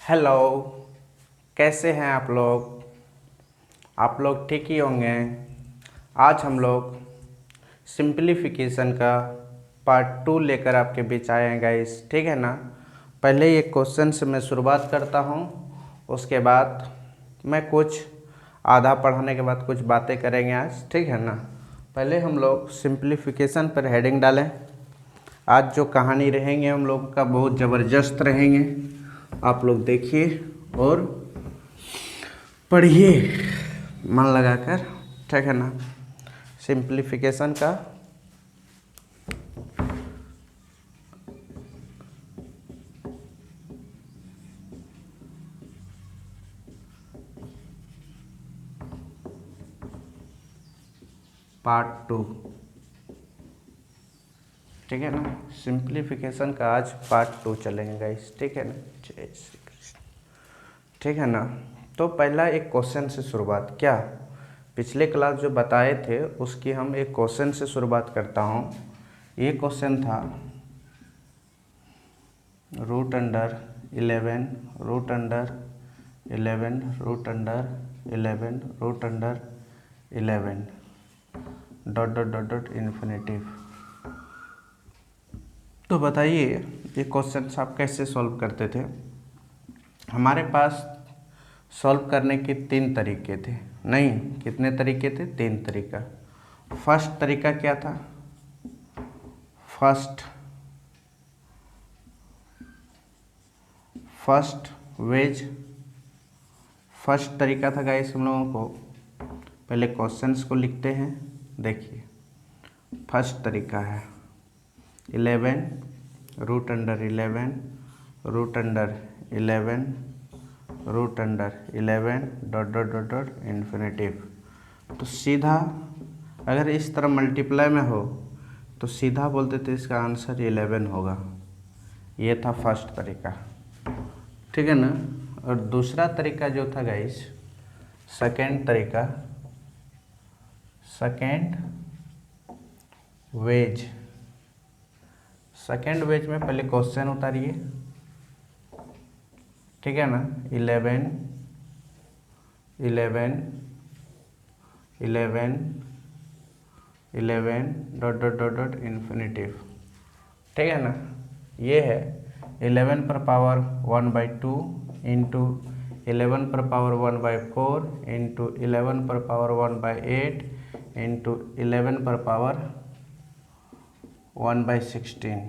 Hello. कैसे हैं आप लोग ठीक ही होंगे। आज हम लोग सिंप्लीफिकेशन का पार्ट 2 लेकर आपके बीच आए हैं गाइस, ठीक है ना। पहले ये क्वेश्चन से मैं शुरुआत करता हूँ, उसके बाद मैं कुछ आधा पढ़ाने के बाद कुछ बातें करेंगे आज, ठीक है ना। पहले हम लोग सिंप्लीफिकेशन पर हेडिंग डालें। आज जो कहानी रहेंगे हम लोग का बहुत ज़बरदस्त रहेंगे, आप लोग देखिए और पढ़िए मन लगाकर, ठीक है ना। सिंप्लीफिकेशन का पार्ट 2, ठीक है ना। सिंप्लीफिकेशन का आज पार्ट 2 चलेंगे गाइस, ठीक है ना। जय श्री कृष्ण, ठीक है ना। तो पहला एक क्वेश्चन से शुरुआत, क्या पिछले क्लास जो बताए थे उसकी हम एक क्वेश्चन से शुरुआत करता हूँ। ये क्वेश्चन था root under 11 root under 11 root under 11 root under 11 dot dot dot dot infinitive. तो बताइए ये क्वेश्चन आप कैसे सॉल्व करते थे। हमारे पास सॉल्व करने के 3 तरीके थे, नहीं कितने तरीके थे, 3 तरीका। फर्स्ट तरीका क्या था, फर्स्ट वेज, फर्स्ट तरीका था गाइस। हम लोगों को पहले क्वेश्चंस को लिखते हैं। देखिए फर्स्ट तरीका है 11 root under 11 root under 11 root under 11 dot dot dot dot infinitive. तो सीधा अगर इस तरह मल्टीप्लाई में हो तो सीधा बोलते थे इसका आंसर 11 होगा। ये था फर्स्ट तरीका, ठीक है ना। और दूसरा तरीका जो था गाइस, सेकेंड तरीका, सेकेंड वेज। सेकेंड वेज में पहले क्वेश्चन उतारिए, ठीक है ना। 11 11 11 11 dot dot dot dot infinitive, ठीक है ना। ये है 11 पर पावर 1/2 इंटू 11 पर पावर 1/4 इंटू 11 पर पावर 1/8 इंटू 11 पर power 1/16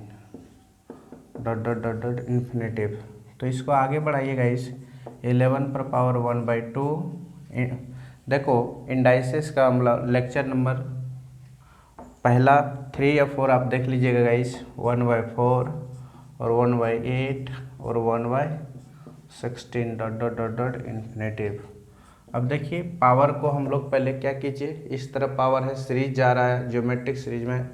dot dot dot dot infinitive. तो इसको आगे बढ़ाइएगा इस 11 पर पावर 1/2। देखो इंडाइसिस का मतलब लेक्चर नंबर पहला 3 या 4 आप देख लीजिएगा गाइस, 1/4 और 1/8 और 1/16 dot dot dot dot infinitive. अब देखिए पावर को हम लोग पहले क्या कीजिए, इस तरफ पावर है, सीरीज जा रहा है ज्योमेट्रिक सीरीज में,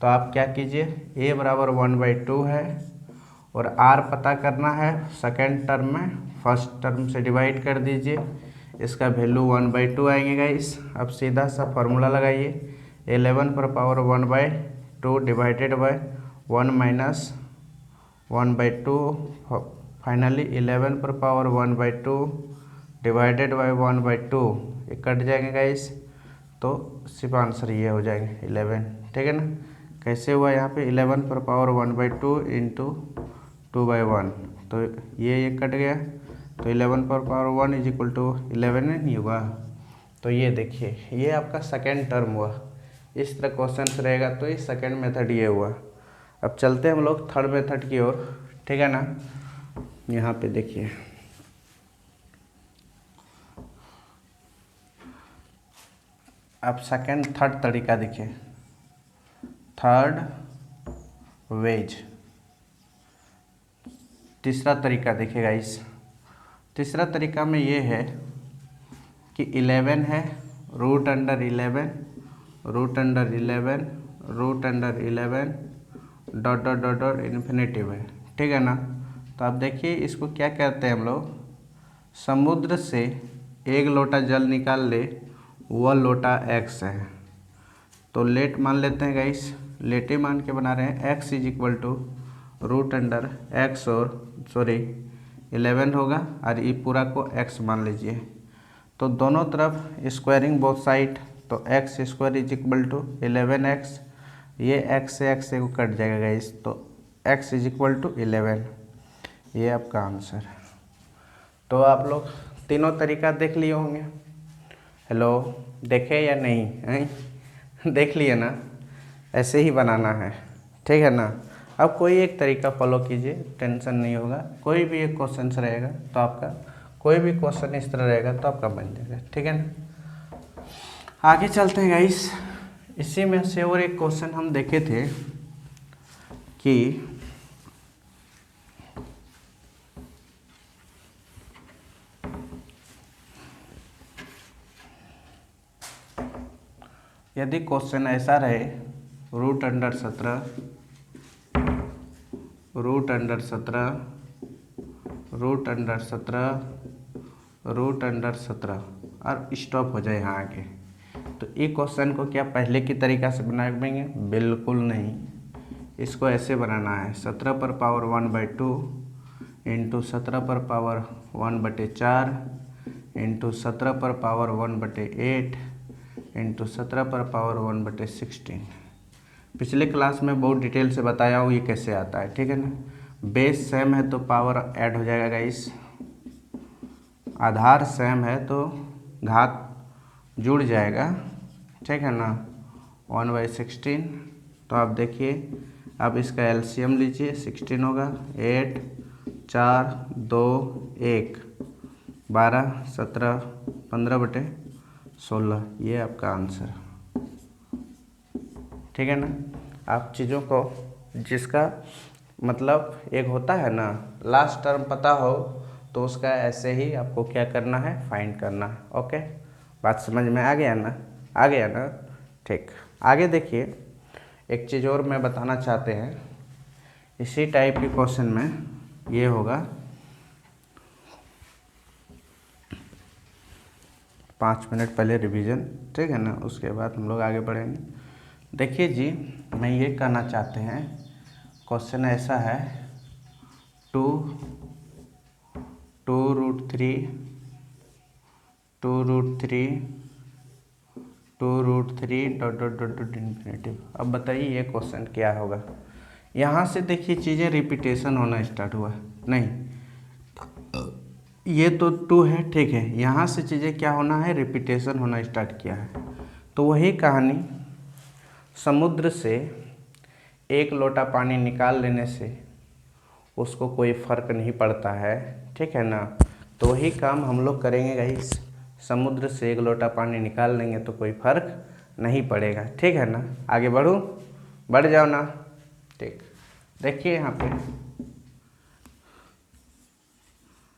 तो आप क्या कीजिए a बराबर 1/2 है और r पता करना है सेकेंड टर्म में, फर्स्ट टर्म से डिवाइड कर दीजिए, इसका वैल्यू 1/2 आएंगे गाइस। अब सीधा सा फार्मूला लगाइए, 11 पर power 1/2 divided by 1 minus 1/2, finally 11 पर पावर 1/2 डिवाइडेड बाय 1/2, ये कट जाएंगे गाइस, तो सिर्फ आंसर ये हो जाएंगे 11, ठीक है ना। कैसे हुआ यहाँ पे 11 पर पावर 1/2 इंटू 2/1, तो ये कट गया, तो 11 पर पावर 1 इज इक्वल टू 11 नहीं हुआ। तो ये देखिए ये आपका सेकेंड टर्म हुआ। इस तरह क्वेश्चन रहेगा तो ये सेकेंड मेथड ये हुआ। अब चलते हैं हम लोग थर्ड मेथड की ओर, ठीक है ना। यहाँ पे देखिए अब सेकेंड थर्ड तरीका देखिए, थर्ड वेज। तीसरा तरीका देखिएगा इस तीसरा तरीका में ये है कि 11 है root under 11 root under 11 root under 11 dot dot dot dot infinitive है, ठीक है ना। तो आप देखिए इसको क्या कहते हैं हम लोग, समुद्र से 1 लोटा जल निकाल ले वह लोटा x है। तो लेट मान लेते हैं गाइस, लेटे मान के बना रहे हैं x is equal to root under x और सॉरी 11 होगा और ये पूरा को x मान लीजिए। तो दोनों तरफ स्क्वायरिंग बोथ साइड, तो x square is equal to 11x, ये x से x से को कट जाएगा गाइस, तो x इज इक्वल टू 11, ये आपका आंसर। तो आप लोग तीनों तरीका देख लिए होंगे। हेलो, देखे या नहीं हैं? देख लिए ना, ऐसे ही बनाना है, ठीक है ना। अब कोई एक तरीका फॉलो कीजिए, टेंशन नहीं होगा। कोई भी एक क्वेश्चन रहेगा तो आपका, कोई भी क्वेश्चन इस तरह रहेगा तो आपका बन जाएगा, ठीक है ना। आगे चलते हैं गाइस। इसी में से और एक क्वेश्चन हम देखे थे कि यदि क्वेश्चन ऐसा रहे, रूट अंडर 17 रूट अंडर 17 और स्टॉप हो जाए यहाँ आगे, तो ये क्वेश्चन को क्या पहले की तरीका से बनाएंगे? बिल्कुल नहीं, इसको ऐसे बनाना है 17 पर पावर 1/2 इंटू 17 पर पावर 1/4 इंटू 17 पर पावर 1/8 इंटू 17 पर पावर 1/16। पिछले क्लास में बहुत डिटेल से बताया हूँ ये कैसे आता है, ठीक है ना। बेस सेम है तो पावर ऐड हो जाएगा गाइस, आधार सेम है तो घात जुड़ जाएगा, ठीक है ना, 1/16। तो आप देखिए, अब इसका एलसीएम लीजिए, 16 होगा, 8 4 2 1 12 17 15/16, ये आपका आंसर, ठीक है ना। आप चीज़ों को, जिसका मतलब एक होता है ना, लास्ट टर्म पता हो तो उसका ऐसे ही आपको क्या करना है, फाइंड करना है। ओके, बात समझ में आ गया ना, आ गया ना, ठीक। आगे देखिए, एक चीज़ और मैं बताना चाहते हैं, इसी टाइप के क्वेश्चन में ये होगा 5 मिनट पहले रिवीजन, ठीक है ना, उसके बाद हम लोग आगे बढ़ेंगे। देखिए जी, मैं ये कहना चाहते हैं, क्वेश्चन ऐसा है 2 root three dot dot dot dot infinitive. अब बताइए ये क्वेश्चन क्या होगा। यहाँ से देखिए चीज़ें रिपीटेशन होना स्टार्ट हुआ, नहीं ये तो 2 है, ठीक है, यहाँ से चीज़ें क्या होना है, रिपीटेशन होना स्टार्ट किया है। तो वही कहानी, समुद्र से एक लोटा पानी निकाल लेने से उसको कोई फ़र्क नहीं पड़ता है, ठीक है ना। तो वही काम हम लोग करेंगे गाइस, समुद्र से एक लोटा पानी निकाल लेंगे तो कोई फ़र्क नहीं पड़ेगा, ठीक है ना। आगे बढ़ूँ, बढ़ जाओ ना, ठीक। देखिए यहाँ पे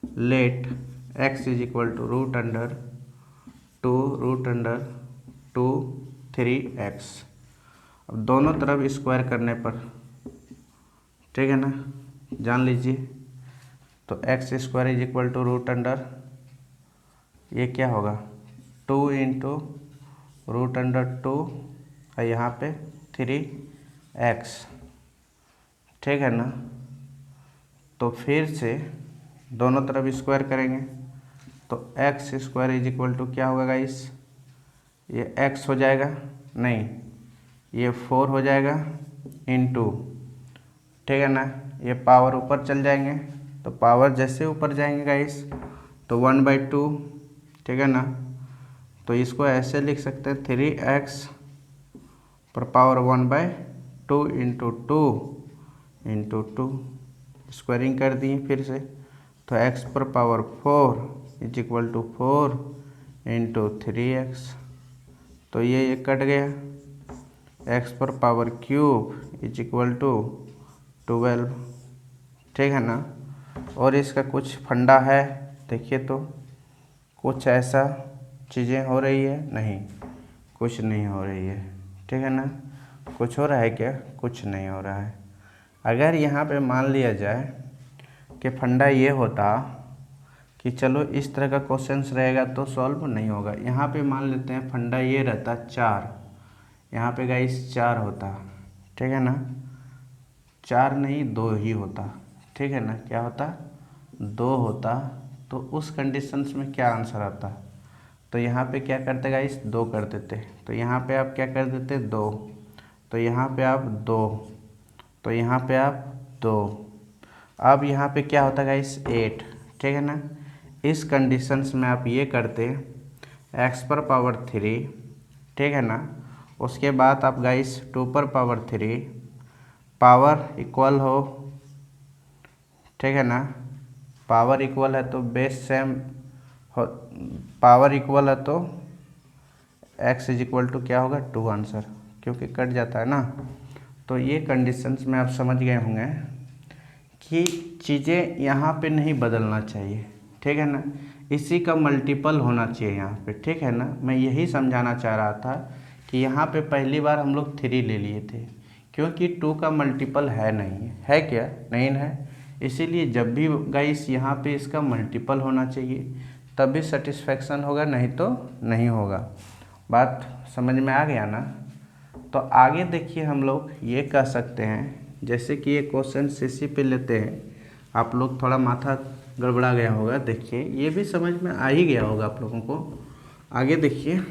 let x is equal to root under 2 3x। अब दोनों तरफ स्क्वायर करने पर, ठीक है ना, जान लीजिए, तो x square is equal to root under, ये क्या होगा 2 इंटू रूट अंडर 2 और यहाँ पे 3x, ठीक है ना। तो फिर से दोनों तरफ स्क्वायर करेंगे तो x square is equal to क्या होगा गाइस, ये x हो जाएगा, नहीं ये 4 हो जाएगा इंटू, ठीक है ना, ये पावर ऊपर चल जाएंगे, तो पावर जैसे ऊपर जाएंगे गाइस तो 1/2, ठीक है ना। तो इसको ऐसे लिख सकते हैं 3x पर पावर 1/2 इंटू 2 स्क्वायरिंग कर दिए फिर से, तो x पर power 4 is equal to 4 into 3x, तो ये कट गया, x पर power cube is equal to 12, ठीक है ना। और इसका कुछ फंडा है, देखिए तो कुछ ऐसा चीज़ें हो रही है, नहीं कुछ नहीं हो रही है, ठीक है ना। कुछ हो रहा है क्या, कुछ नहीं हो रहा है। अगर यहाँ पे मान लिया जाए कि फंडा ये होता कि चलो इस तरह का क्वेश्चंस रहेगा तो सॉल्व नहीं होगा, यहाँ पे मान लेते हैं फंडा ये रहता 4, यहाँ पे गाइस 4 होता, ठीक है ना, 4 नहीं 2 ही होता, ठीक है ना, क्या होता 2 होता तो उस कंडीशंस में क्या आंसर आता? तो यहाँ पे क्या करते गाइस, 2 कर देते। तो यहाँ पे आप क्या कर देते, 2। तो यहाँ पे आप 2, तो यहाँ पे आप 2। अब यहाँ पे क्या होता गाइस, 8, ठीक है ना। इस कंडीशंस में आप ये करते x⁻3, ठीक है ना। उसके बाद आप गाइस 2⁻3 पावर इक्वल हो, ठीक है ना। पावर इक्वल है तो बेस सेम हो, पावर इक्वल है तो x = क्या होगा, 2 आंसर, क्योंकि कट जाता है ना। तो ये कंडीशंस में आप समझ गए होंगे कि चीज़ें यहाँ पे नहीं बदलना चाहिए, ठीक है ना। इसी का मल्टीपल होना चाहिए यहाँ पे, ठीक है ना। मैं यही समझाना चाह रहा था कि यहाँ पे पहली बार हम लोग 3 ले लिए थे, क्योंकि 2 का मल्टीपल है नहीं है, क्या नहीं है। इसीलिए जब भी गाइस यहाँ पे इसका मल्टीपल होना चाहिए तभी सेटिस्फेक्शन होगा, नहीं तो नहीं होगा। बात समझ में आ गया ना। तो आगे देखिए हम लोग ये कह सकते हैं, जैसे कि ये क्वेश्चन सीसी पे लेते हैं। आप लोग थोड़ा माथा गड़बड़ा गया होगा, देखिए ये भी समझ में आ ही गया होगा आप लोगों को। आगे देखिए,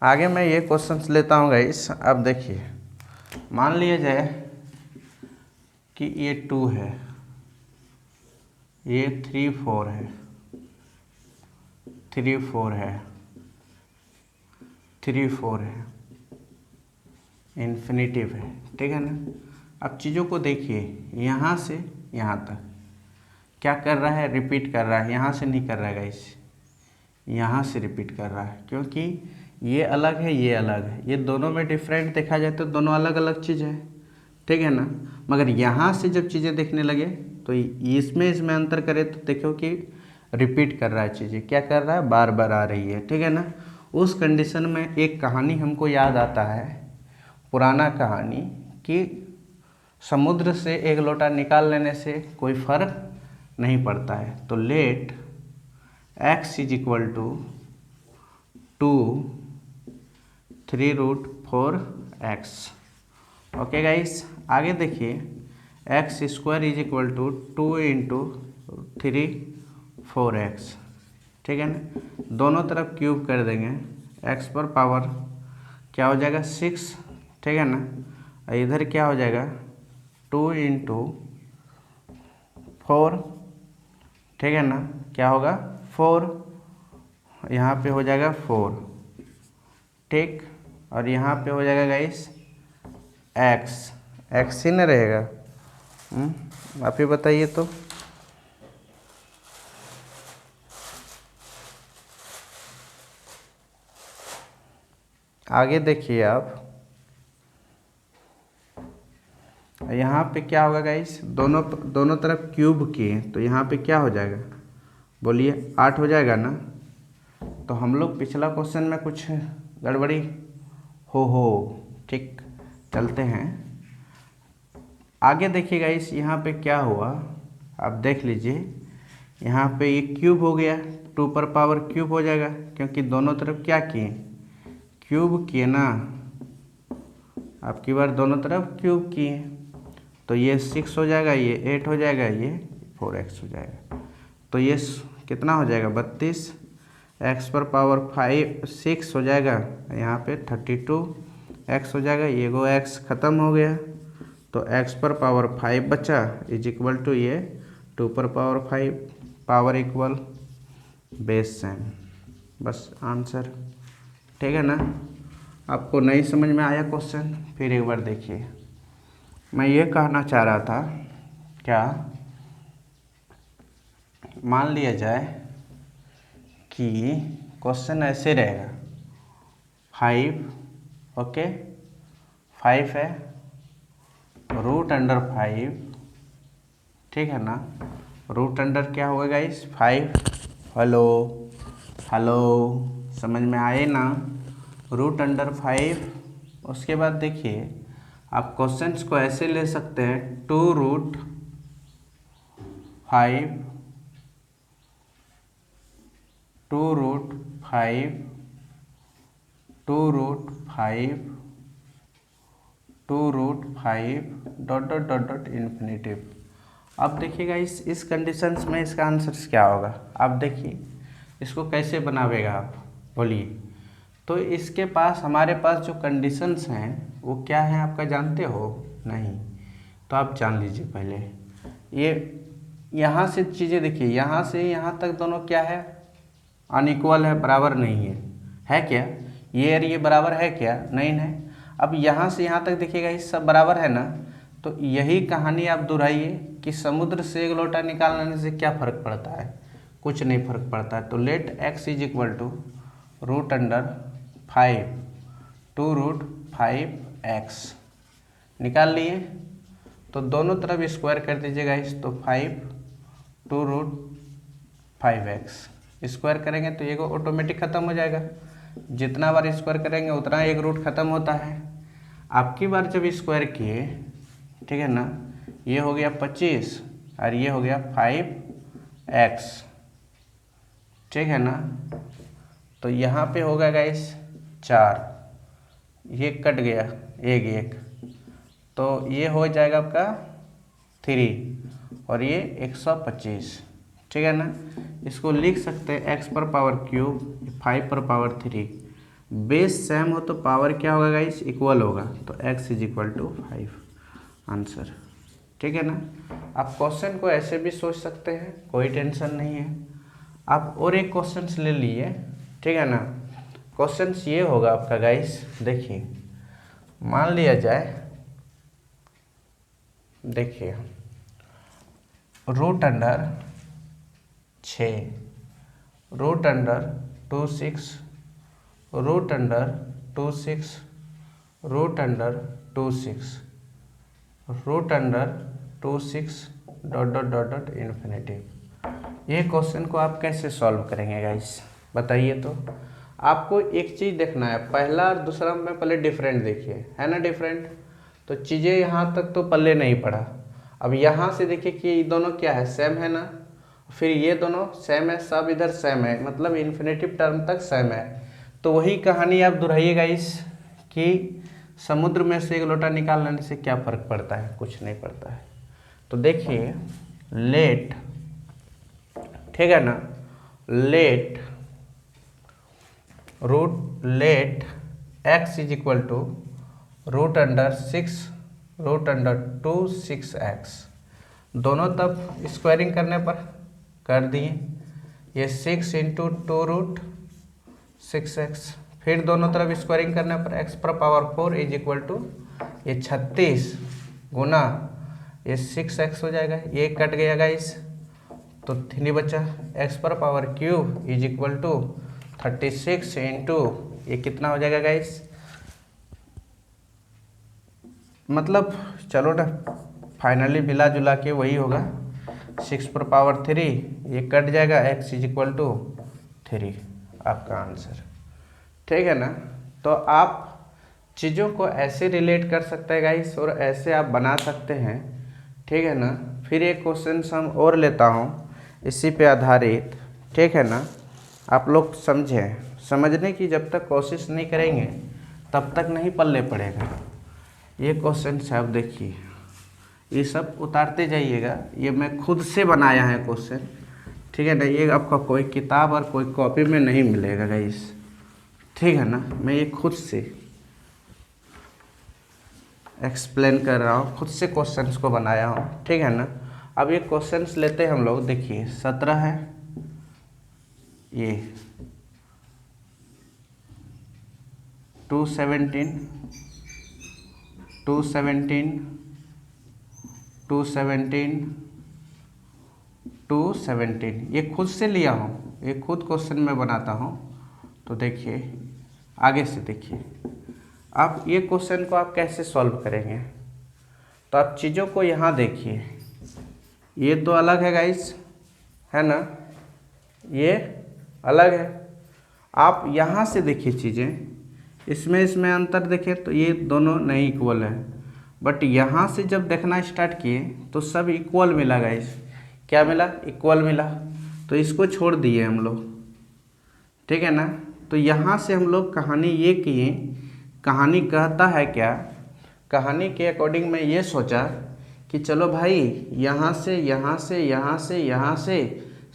आगे मैं ये क्वेश्चंस लेता हूँ गाइस। अब देखिए, मान लिया जाए कि ये 2 है, ये 3 4 है, 3 4 है, 3 4 है, इन्फिनिटिव है, ठीक है ना। अब चीज़ों को देखिए, यहाँ से यहाँ तक क्या कर रहा है, रिपीट कर रहा है। यहाँ से नहीं कर रहा है गाइस, यहाँ से रिपीट कर रहा है, क्योंकि ये अलग है, ये अलग है। ये दोनों में डिफरेंट देखा जाए तो दोनों अलग अलग चीज़ है, ठीक है ना। मगर यहाँ से जब चीज़ें देखने लगे तो इसमें अंतर करें तो देखो कि रिपीट कर रहा है, चीज़ें क्या कर रहा है, बार बार आ रही है, ठीक है ना। उस कंडीशन में एक कहानी हमको याद आता है, पुराना कहानी, कि समुद्र से एक लोटा निकाल लेने से कोई फर्क नहीं पड़ता है। तो let x = 2 3√4x। Okay guys, आगे देखिए, x² = 2 × 3 4x, ठीक है ना। दोनों तरफ क्यूब कर देंगे, x पर पावर क्या हो जाएगा, 6, ठीक है ना। इधर क्या हो जाएगा, 2 × 4, ठीक है ना। क्या होगा, 4, यहाँ पे हो जाएगा 4, ठीक। और यहाँ पे हो जाएगा गाइस x ही न रहेगा। आप ही बताइए तो। आगे देखिए आप, यहाँ पे क्या होगा गाइस, दोनों तरफ क्यूब किए तो यहाँ पे क्या हो जाएगा, बोलिए 8 हो जाएगा ना। तो हम लोग पिछला क्वेश्चन में कुछ गड़बड़ी हो, ठीक, चलते हैं आगे। देखिए गाइस, यहाँ पे क्या हुआ, आप देख लीजिए। यहाँ पे ये क्यूब हो गया, 2 पर पावर क्यूब हो जाएगा, क्योंकि दोनों तरफ क्या किए, क्यूब किए ना। आपकी बार दोनों तरफ क्यूब किए तो ये 6 हो जाएगा, ये 8 हो जाएगा, ये 4x हो जाएगा। तो ये कितना हो जाएगा, 32। x पर पावर 6 हो जाएगा, यहाँ पे 32x हो जाएगा। ये गो x ख़त्म हो गया, तो x पर पावर 5 बचा, = ये 2 पर power 5, power equal base same, बस आंसर, ठीक है ना। आपको नहीं समझ में आया क्वेश्चन, फिर एक बार देखिए। मैं ये कहना चाह रहा था, क्या मान लिया जाए कि क्वेश्चन ऐसे रहेगा, 5, ओके, 5 है, √5, ठीक है ना। √, क्या होगा गाइस, 5। हेलो हेलो, समझ में आए ना, √5। उसके बाद देखिए, आप क्वेश्चंस को ऐसे ले सकते हैं, 2√5, 2√5, 2√5, 2√5 ... इन्फिनिटिव। अब देखिएगा इस कंडीशंस में इसका आंसर क्या होगा। आप देखिए इसको कैसे बनावेगा आप, बोलिए। तो इसके पास, हमारे पास जो कंडीशंस हैं वो क्या है आपका जानते हो? नहीं। तो आप जान लीजिए पहले। ये यहाँ से चीज़ें देखिए, यहाँ से यहाँ तक दोनों क्या है? अनइक्वल है, बराबर नहीं है क्या? ये और ये बराबर है क्या? नहीं है। अब यहाँ से यहाँ तक देखिएगा ये सब बराबर है ना। तो यही कहानी आप दोहराइए कि समुद्र से एक लोटा निकालने से क्या फ़र्क पड़ता है? कुछ नहीं फ़र्क पड़ता है। तो let x is equal to √5 2√5x निकाल लिए। तो दोनों तरफ स्क्वायर कर दीजिएगा इस, तो 5 2√5x स्क्वायर करेंगे तो ये ऑटोमेटिक ख़त्म हो जाएगा। जितना बार स्क्वायर करेंगे उतना एक रूट ख़त्म होता है। आपकी बार जब स्क्वायर किए, ठीक है ना, ये हो गया 25 और ये हो गया 5x, ठीक है ना। तो यहाँ पे होगा गाइस 4, ये कट गया एक, तो ये हो जाएगा आपका 3 और ये 125, ठीक है ना। इसको लिख सकते हैं x पर पावर क्यूब 5 पर पावर 3। बेस सेम हो तो पावर क्या होगा गाइस? इक्वल होगा। तो x is equal to 5 answer, ठीक है ना। आप क्वेश्चन को ऐसे भी सोच सकते हैं, कोई टेंशन नहीं है। आप और एक क्वेश्चन ले लिए, ठीक है ना। क्वेश्चन ये होगा आपका गाइस, देखिए मान लिया जाए, देखिए √6 √26 √26 √26 √26 ... इन्फिनिटी। ये क्वेश्चन को आप कैसे सॉल्व करेंगे गाइस, बताइए। तो आपको एक चीज़ देखना है, पहला और दूसरा में पहले डिफरेंट देखिए, है ना डिफरेंट। तो चीज़ें यहाँ तक तो पल्ले नहीं पड़ा। अब यहाँ से देखिए कि ये दोनों क्या है? सेम है ना। फिर ये दोनों सेम है, सब इधर सेम है, मतलब इन्फिनिटिव टर्म तक सेम है। तो वही कहानी आप दोहराइएगा इस कि समुद्र में से एक लोटा निकाल लेने से क्या फ़र्क पड़ता है? कुछ नहीं पड़ता है। तो देखिए लेट, ठीक है ना, let x is equal to √6 √2(6x) दोनों तब स्क्वायरिंग करने पर कर दिए, ये 6 × 2√6x। फिर दोनों तरफ स्क्वायरिंग करने पर x पर पावर 4 इज इक्वल टू ये 36 गुना ये 6x हो जाएगा, ये कट गया गाइस, तो 3 बचा। x पर power cube is equal to 36 into ये कितना हो जाएगा गाइस, मतलब चलो ना फाइनली मिला जुला के वही होगा 6 पर पावर 3, ये कट जाएगा, x इज इक्वल टू 3 आपका आंसर, ठीक है ना। तो आप चीज़ों को ऐसे रिलेट कर सकते हैं गाइस और ऐसे आप बना सकते हैं, ठीक है ना। फिर एक क्वेश्चन हम और लेता हूँ इसी पे आधारित, ठीक है ना। आप लोग समझें, समझने की जब तक कोशिश नहीं करेंगे तब तक नहीं पल्ले पड़ेगा। ये क्वेश्चन से आप देखिए, ये सब उतारते जाइएगा, ये मैं खुद से बनाया है क्वेश्चन, ठीक है ना। ये आपका कोई किताब और कोई कॉपी में नहीं मिलेगा गाइस, ठीक है ना। मैं ये खुद से एक्सप्लेन कर रहा हूँ, खुद से क्वेश्चंस को बनाया हूँ, ठीक है ना। अब ये क्वेश्चंस लेते हैं हम लोग, देखिए 17 है, ये 217 217 217 217 ये खुद से लिया हूँ, ये खुद क्वेश्चन में बनाता हूँ। तो देखिए आगे से देखिए, आप ये क्वेश्चन को आप कैसे सॉल्व करेंगे। तो आप चीज़ों को यहाँ देखिए, ये तो अलग है गाइस, है ना, ये अलग है। आप यहाँ से देखिए चीज़ें, इसमें अंतर देखें तो ये दोनों नहीं इक्वल है, बट यहाँ से जब देखना स्टार्ट किए तो सब इक्वल मिला गाइस। क्या मिला? इक्वल मिला। तो इसको छोड़ दिए हम लोग, ठीक है ना। तो यहाँ से हम लोग कहानी ये किए, कहानी कहता है क्या, कहानी के अकॉर्डिंग मैं ये सोचा कि चलो भाई यहाँ से यहाँ से यहाँ से यहाँ से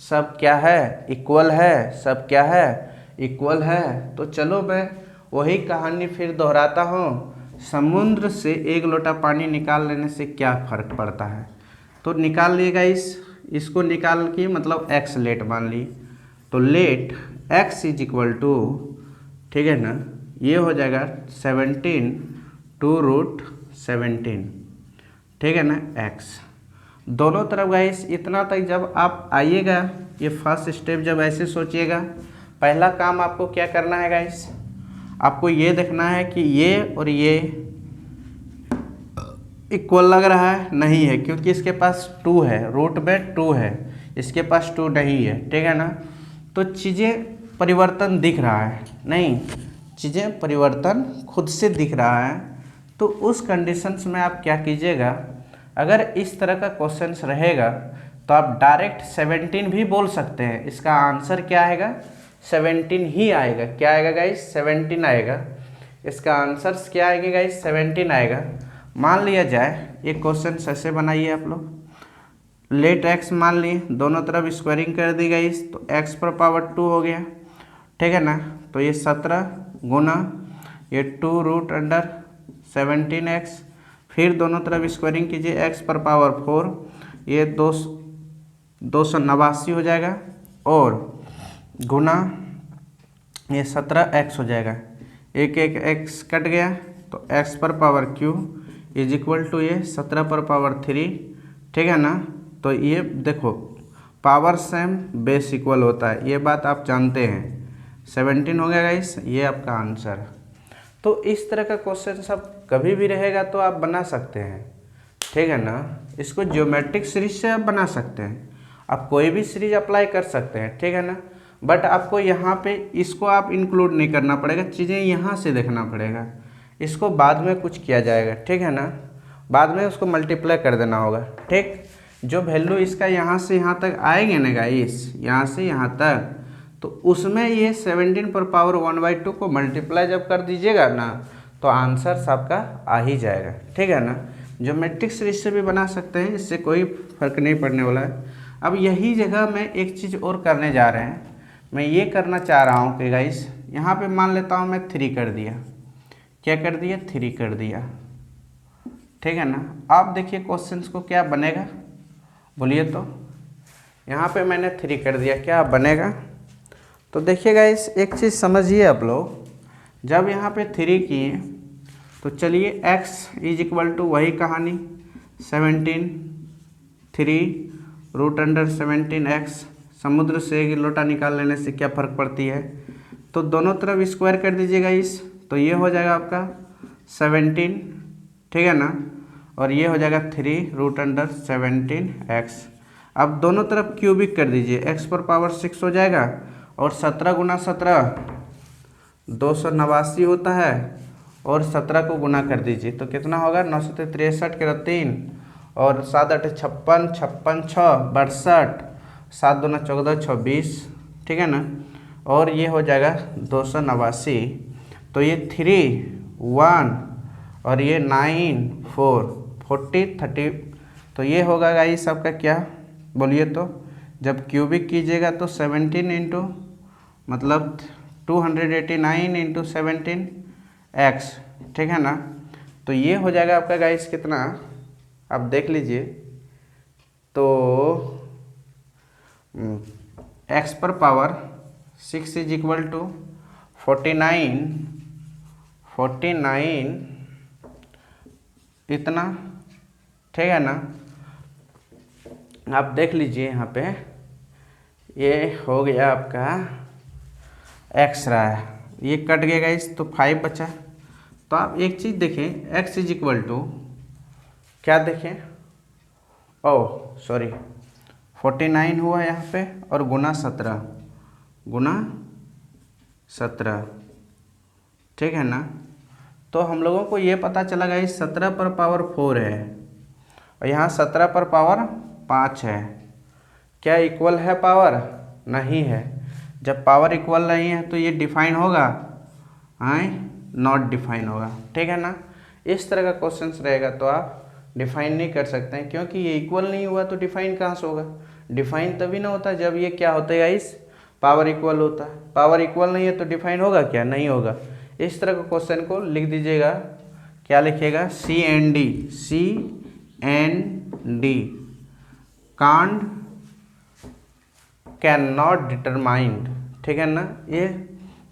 सब क्या है, इक्वल है, सब क्या है, इक्वल है। तो चलो मैं वही कहानी फिर दोहराता हूँ, समुद्र से एक लोटा पानी निकाल लेने से क्या फ़र्क पड़ता है। तो निकाल लिएगा इसको निकाल के मतलब x लेट मान ली, तो let x is equal to, ठीक है ना, ये हो जाएगा 17 2√17, ठीक है ना, x दोनों तरफ गाइस। इतना तक जब आप आइएगा, ये फर्स्ट स्टेप जब ऐसे सोचिएगा, पहला काम आपको क्या करना है गाइस, आपको ये देखना है कि ये और ये इक्वल लग रहा है, नहीं है, क्योंकि इसके पास 2 है, रूट में 2 है, इसके पास 2 नहीं है, ठीक है ना। तो चीज़ें परिवर्तन दिख रहा है, नहीं, चीज़ें परिवर्तन खुद से दिख रहा है। तो उस कंडीशंस में आप क्या कीजिएगा, अगर इस तरह का क्वेश्चंस रहेगा तो आप डायरेक्ट 17 भी बोल सकते हैं। इसका आंसर क्या आएगा, 17 ही आएगा। क्या आएगा गाइस, 17 आएगा। इसका आंसर क्या आएगा गाइस, 17 आएगा। मान लिया जाए एक क्वेश्चन ऐसे बनाइए आप लोग, लेट x मान लिए, दोनों तरफ स्क्वायरिंग कर दी गई, तो x पर पावर 2 हो गया, ठीक है ना। तो ये 17 गुना ये 2√17x, फिर दोनों तरफ स्क्वायरिंग कीजिए, x पर पावर 4, ये 289 हो जाएगा, और गुना ये 17x हो जाएगा, एक x कट गया, तो x पर power q is equal to ये 17 पर पावर 3, ठीक है ना। तो ये देखो पावर सेम बेस इक्वल होता है, ये बात आप जानते हैं। 17 हो गया गाइस, ये आपका आंसर। तो इस तरह का क्वेश्चन सब कभी भी रहेगा तो आप बना सकते हैं, ठीक है ना। इसको ज्योमेट्रिक सीरीज से आप बना सकते हैं, आप कोई भी सीरीज अप्लाई कर सकते हैं, ठीक है ना। बट आपको यहाँ पे इसको आप इंक्लूड नहीं करना पड़ेगा, चीज़ें यहाँ से देखना पड़ेगा, इसको बाद में कुछ किया जाएगा, ठीक है ना। बाद में उसको मल्टीप्लाई कर देना होगा, ठीक। जो वैल्यू इसका यहाँ से यहाँ तक आएंगे ना गाइस, यहाँ से यहाँ तक, तो उसमें ये 17 पर पावर 1/2 को मल्टीप्लाई जब कर दीजिएगा ना, तो आंसर आपका आ ही जाएगा, ठीक है ना। ज्योमेट्रिक सीरीज से भी बना सकते हैं, इससे कोई फर्क नहीं पड़ने वाला है। अब यही जगह मैं एक चीज़ और करने जा रहे हैं, मैं ये करना चाह रहा हूँ कि गाइस यहाँ पे मान लेता हूँ मैं 3 कर दिया, क्या कर दिया, 3 कर दिया, ठीक है ना। आप देखिए क्वेश्चंस को क्या बनेगा, बोलिए। तो यहाँ पे मैंने 3 कर दिया, क्या बनेगा। तो देखिए गाइस एक चीज़ समझिए आप लोग, जब यहाँ पे 3 किए तो चलिए x इज इक्वल टू वही कहानी 17 3√17x, समुद्र से एक लोटा निकाल लेने से क्या फ़र्क पड़ती है। तो दोनों तरफ स्क्वायर कर दीजिएगा इस, तो ये हो जाएगा आपका 17, ठीक है ना, और ये हो जाएगा 3√17x। अब दोनों तरफ क्यूबिक कर दीजिए, x पर पावर 6 हो जाएगा, और 17 गुना 17 289 होता है, और 17 को गुना कर दीजिए तो कितना होगा, 963 के 3, और 7 8 56, 56 6 62, 7 दूना 14 26, ठीक है ना, और ये हो जाएगा 289। तो ये 3 1 और ये 9 4 40 30, तो ये होगा गाइस सबका क्या, बोलिए। तो जब क्यूबिक कीजिएगा तो 17 इंटू मतलब 289 इंटू 17x, ठीक है ना। तो ये हो जाएगा आपका गाइस कितना, आप देख लीजिए। तो x पर पावर 6 इज इक्वल टू 49 इतना, ठीक है ना। आप देख लीजिए यहाँ पे ये हो गया आपका x रहा है, ये कट गया गाइस, तो 5 बचा। तो आप एक चीज़ देखें, x इज इक्वल टू क्या देखें, ओह सॉरी 49 हुआ यहाँ पे, और गुना 17 ठीक है ना। तो हम लोगों को ये पता चला गाइस 17 पर पावर 4 है, और यहाँ 17 पर पावर 5 है। क्या इक्वल है पावर, नहीं है। जब पावर इक्वल नहीं है तो ये डिफाइन होगा, हाँ नॉट डिफाइन होगा, ठीक है ना। इस तरह का क्वेश्चंस रहेगा तो आप डिफाइन नहीं कर सकते हैं, क्योंकि ये इक्वल नहीं हुआ तो डिफाइन कहाँ से होगा। डिफाइन तभी ना होता जब ये क्या होता है गाइस, पावर इक्वल होता है। पावर इक्वल नहीं है तो डिफाइन होगा क्या, नहीं होगा। इस तरह के क्वेश्चन को लिख दीजिएगा, क्या लिखिएगा, CND, CND कांड कैन नॉट डिटरमाइंड, ठीक है ना, ये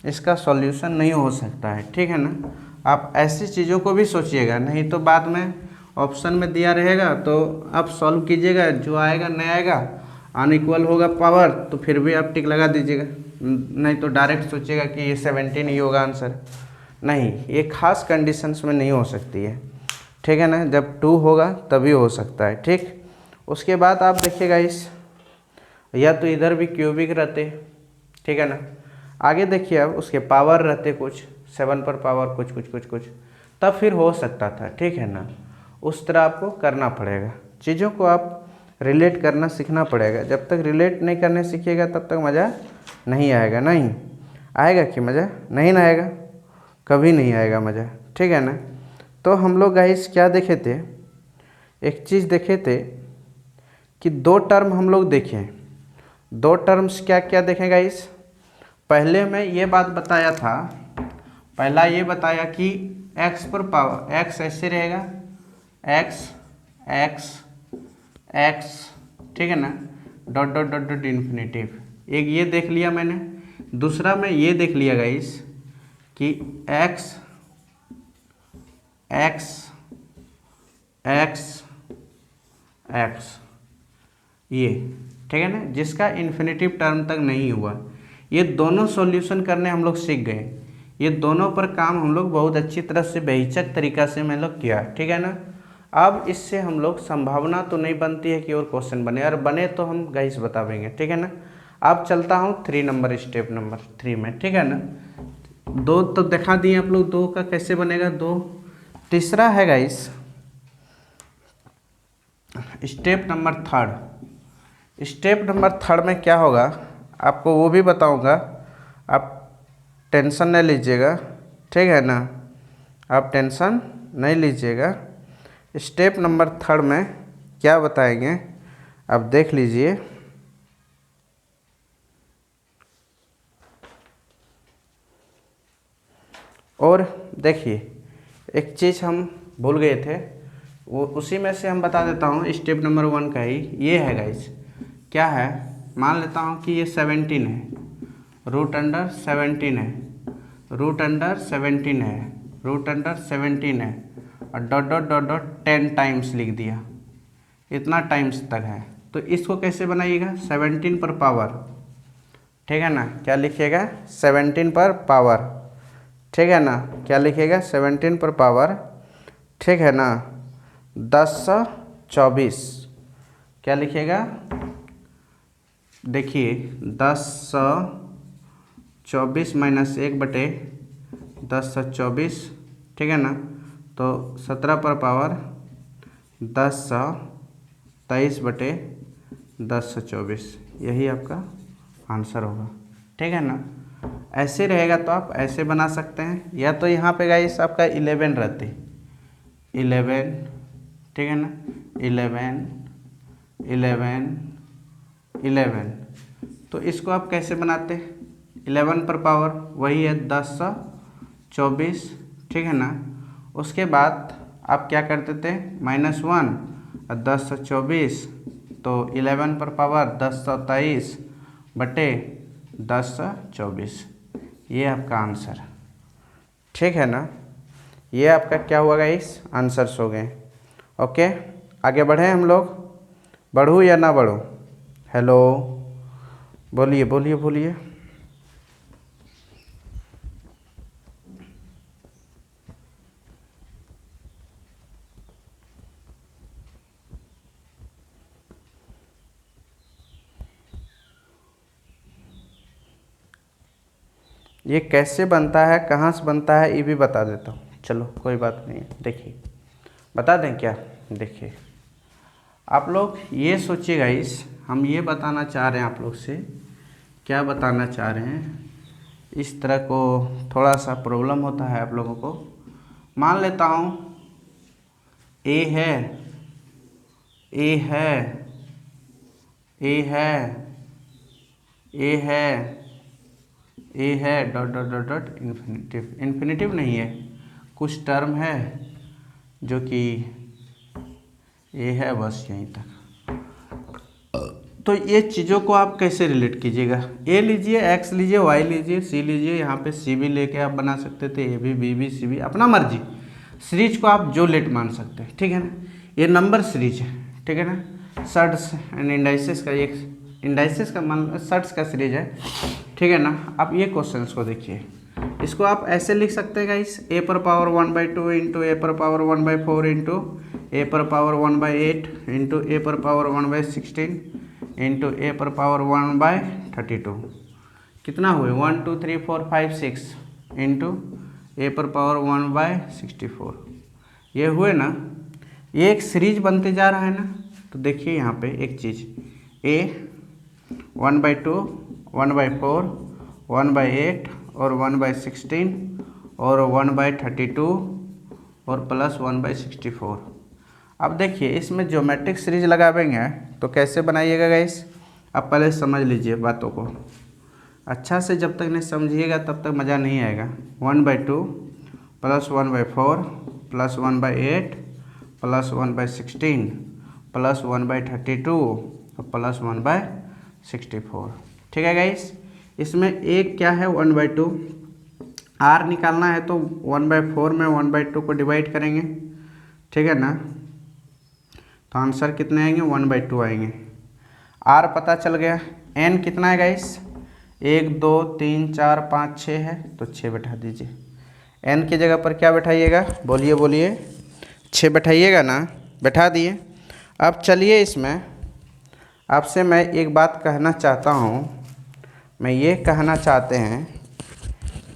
इसका सॉल्यूशन नहीं हो सकता है, ठीक है ना। आप ऐसी चीज़ों को भी सोचिएगा, नहीं तो बाद में ऑप्शन में दिया रहेगा तो आप सॉल्व कीजिएगा, जो आएगा नहीं आएगा, अनइक्वल होगा पावर तो फिर भी आप टिक लगा दीजिएगा, नहीं तो डायरेक्ट सोचिएगा कि ये 17 ही होगा आंसर। नहीं, ये खास कंडीशंस में नहीं हो सकती है, ठीक है ना, जब 2 होगा तभी हो सकता है, ठीक। उसके बाद आप देखिएगा इस, या तो इधर भी क्यूबिक रहते, ठीक है ना, आगे देखिए अब उसके पावर रहते कुछ 7 पर पावर कुछ कुछ कुछ कुछ, तब फिर हो सकता था, ठीक है ना। उस तरह आपको करना पड़ेगा, चीज़ों को आप रिलेट करना सीखना पड़ेगा। जब तक रिलेट नहीं करने सीखिएगा तब तक मज़ा नहीं आएगा। नहीं आएगा कि मज़ा नहीं ना आएगा, कभी नहीं आएगा मज़ा, ठीक है ना। तो हम लोग गाइस क्या देखे थे, एक चीज़ देखे थे कि 2 टर्म हम लोग देखें। 2 टर्म्स क्या क्या देखें गाइस। पहले मैं ये बात बताया था, पहला ये बताया कि x पर पावर, x ऐसे रहेगा, x x x, ठीक है ना, dot dot dot dot infinitive, एक ये देख लिया मैंने। दूसरा मैं ये देख लिया गाइस कि x x x x, ये ठीक है ना, जिसका इन्फिनेटिव टर्म तक नहीं हुआ। ये दोनों सॉल्यूशन करने हम लोग सीख गए, ये दोनों पर काम हम लोग बहुत अच्छी तरह से बेहिचक तरीका से मैं लोग किया, ठीक है ना। अब इससे हम लोग संभावना तो नहीं बनती है कि और क्वेश्चन बने, और बने तो हम गाइस बता देंगे, ठीक है ना। अब चलता हूँ 3 नंबर, स्टेप नंबर 3 में, ठीक है ना। 2 तो दिखा दिए आप लोग, 2 का कैसे बनेगा 2। तीसरा है guys step number 3। Step number 3 में क्या होगा आपको वो भी बताऊंगा, आप टेंशन नहीं लीजिएगा, ठीक है ना, आप टेंशन नहीं लीजिएगा। स्टेप नंबर 3 में क्या बताएंगे आप देख लीजिए। और देखिए एक चीज़ हम भूल गए थे, वो उसी में से हम बता देता हूँ, स्टेप नंबर 1 का ही ये है गाइस। क्या है, मान लेता हूँ कि ये 17 है, रूट अंडर 17 है, रूट अंडर 17 है, रूट अंडर 17 है, और dot dot dot dot 10 times लिख दिया, इतना टाइम्स तक है। तो इसको कैसे बनाइएगा, 17 पर पावर, ठीक है ना, क्या लिखिएगा 17 पर पावर, ठीक है ना, क्या लिखिएगा 17 पर पावर, ठीक है ना, 1024, क्या लिखिएगा, देखिए 1024 माइनस 1 बटे 1024, ठीक है ना, तो 17 पर पावर 1023 बटे 1024, यही आपका आंसर होगा, ठीक है ना। ऐसे रहेगा तो आप ऐसे बना सकते हैं, या तो यहाँ पे गाइस आपका 11 रहते, 11, ठीक है ना, 11 11 11, तो इसको आप कैसे बनाते, 11 पर पावर वही है 1024, ठीक है ना। उसके बाद आप क्या करते थे, -1 और 1024, तो 11 पर पावर 1023 बटे 1024, ये आपका आंसर, ठीक है ना। ये आपका क्या हुआ गाइस, आंसर्स हो गए। ओके, आगे बढ़ें हम लोग, बढ़ूँ या ना बढ़ूँ, हेलो बोलिए बोलिए बोलिए। ये कैसे बनता है, कहाँ से बनता है, ये भी बता देता हूँ, चलो कोई बात नहीं है। देखिए बता दें क्या, देखिए आप लोग ये सोचिएगा, इस हम ये बताना चाह रहे हैं आप लोग से, क्या बताना चाह रहे हैं, इस तरह को थोड़ा सा प्रॉब्लम होता है आप लोगों को। मान लेता हूँ ए है ए है, ए है, ए है, ए है dot dot dot dot infinitive. Infinitive नहीं है, कुछ टर्म है जो कि ए है, बस यहीं तक। तो ये चीज़ों को आप कैसे रिलेट कीजिएगा, ए लीजिए, एक्स लीजिए, वाई लीजिए, सी लीजिए, यहाँ पे सी भी लेके आप बना सकते थे, ए भी, बी भी, सी भी, अपना मर्जी। सीरीज को आप जो लेट मान सकते हैं, ठीक है ना। ये नंबर सीरीज है, ठीक है ना। सर्ट्स एंड इंडाइसेस का, एक इंडाइसेस का मान सर्ट्स का सीरीज है, ठीक है ना। आप ये क्वेश्चंस को देखिए, इसको आप ऐसे लिख सकते हैं गाइस, ए पर पावर 1/2 इंटू ए पर पावर 1/4 इंटू ए पर पावर 1/8 इंटू ए पर पावर 1/16 इंटू ए पर पावर 1/32। कितना हुए 1 2 3 4 5 6 इंटू ए पर पावर 1/64। ये हुए ना, ये एक सीरीज बनते जा रहा है ना। तो देखिए यहाँ पे एक चीज़, ए 1/2 1/4 1/8 और 1/16 और 1/32 और प्लस 1/64। अब देखिए इसमें ज्योमेट्रिक सीरीज लगाएंगे तो कैसे बनाइएगा गाइस, आप पहले समझ लीजिए बातों को अच्छा से। जब तक नहीं समझिएगा तब तक मज़ा नहीं आएगा। 1/2 प्लस 1/4 प्लस 1/8 प्लस 1/16 प्लस 1/32 और प्लस 1/64। ठीक है गाइस, इसमें एक क्या है 1/2, आर निकालना है तो 1/4 में 1/2 को डिवाइड करेंगे, ठीक है ना। तो आंसर कितने आएंगे 1/2 आएंगे। आर पता चल गया। एन कितना है गाइस, 1 2 3 4 5 6 है, तो 6 बैठा दीजिए। एन की जगह पर क्या बैठाइएगा, बोलिए बोलिए, 6 बैठाइएगा ना, बैठा दिए। अब चलिए इसमें आपसे मैं एक बात कहना चाहता हूँ। मैं ये कहना चाहते हैं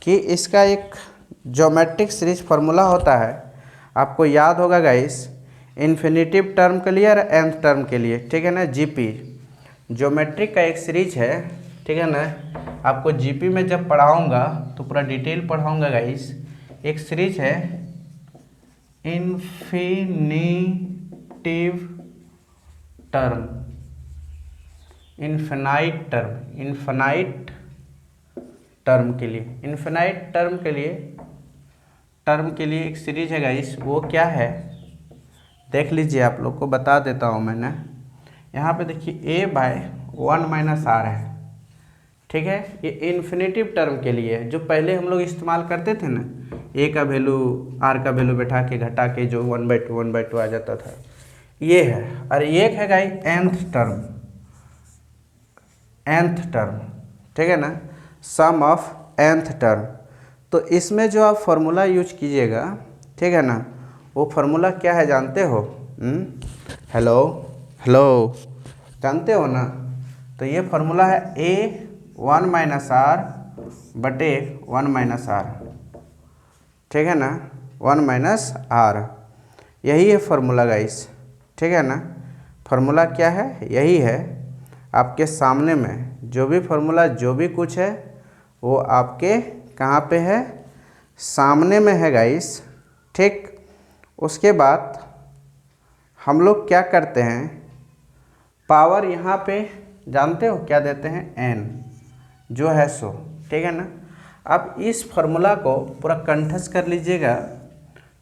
कि इसका एक ज्योमेट्रिक सीरीज फार्मूला होता है, आपको याद होगा गाइस, इन्फिनेटिव टर्म के लिए और nth टर्म के लिए, ठीक है ना। जीपी ज्योमेट्रिक का एक सीरीज है, ठीक है ना। आपको जीपी में जब पढ़ाऊंगा तो पूरा डिटेल पढ़ाऊंगा गाइस। एक सीरीज है infinitive term, infinite term, infinite term के लिए, इन्फिनाइट टर्म के लिए एक सीरीज है गाइस। वो क्या है देख लीजिए, आप लोग को बता देता हूँ मैंने। यहाँ पे देखिए a/1 - r है, ठीक है। ये इन्फिनेटिव टर्म के लिए जो पहले हम लोग इस्तेमाल करते थे ना, a का वैल्यू r का वैल्यू बैठा के घटा के जो 1/2 आ जाता था, ये है। और एक है गाइस nth टर्म, ठीक है ना, सम ऑफ nth टर्म। तो इसमें जो आप फार्मूला यूज कीजिएगा, ठीक है ना, वो फार्मूला क्या है जानते हो? हेलो हेलो, जानते हो ना? तो ये फार्मूला है a1 - r बटे 1 - r, ठीक है ना, 1 - r। यही है फार्मूला गाइस, ठीक है ना। फार्मूला क्या है, यही है। आपके सामने में जो भी फार्मूला जो भी कुछ है वो आपके कहाँ पे है, सामने में है गाइस, ठीक। उसके बाद हम लोग क्या करते हैं, पावर यहाँ पे जानते हो क्या देते हैं, n जो है सो, ठीक है ना। अब इस फार्मूला को पूरा कंठस्थ कर लीजिएगा,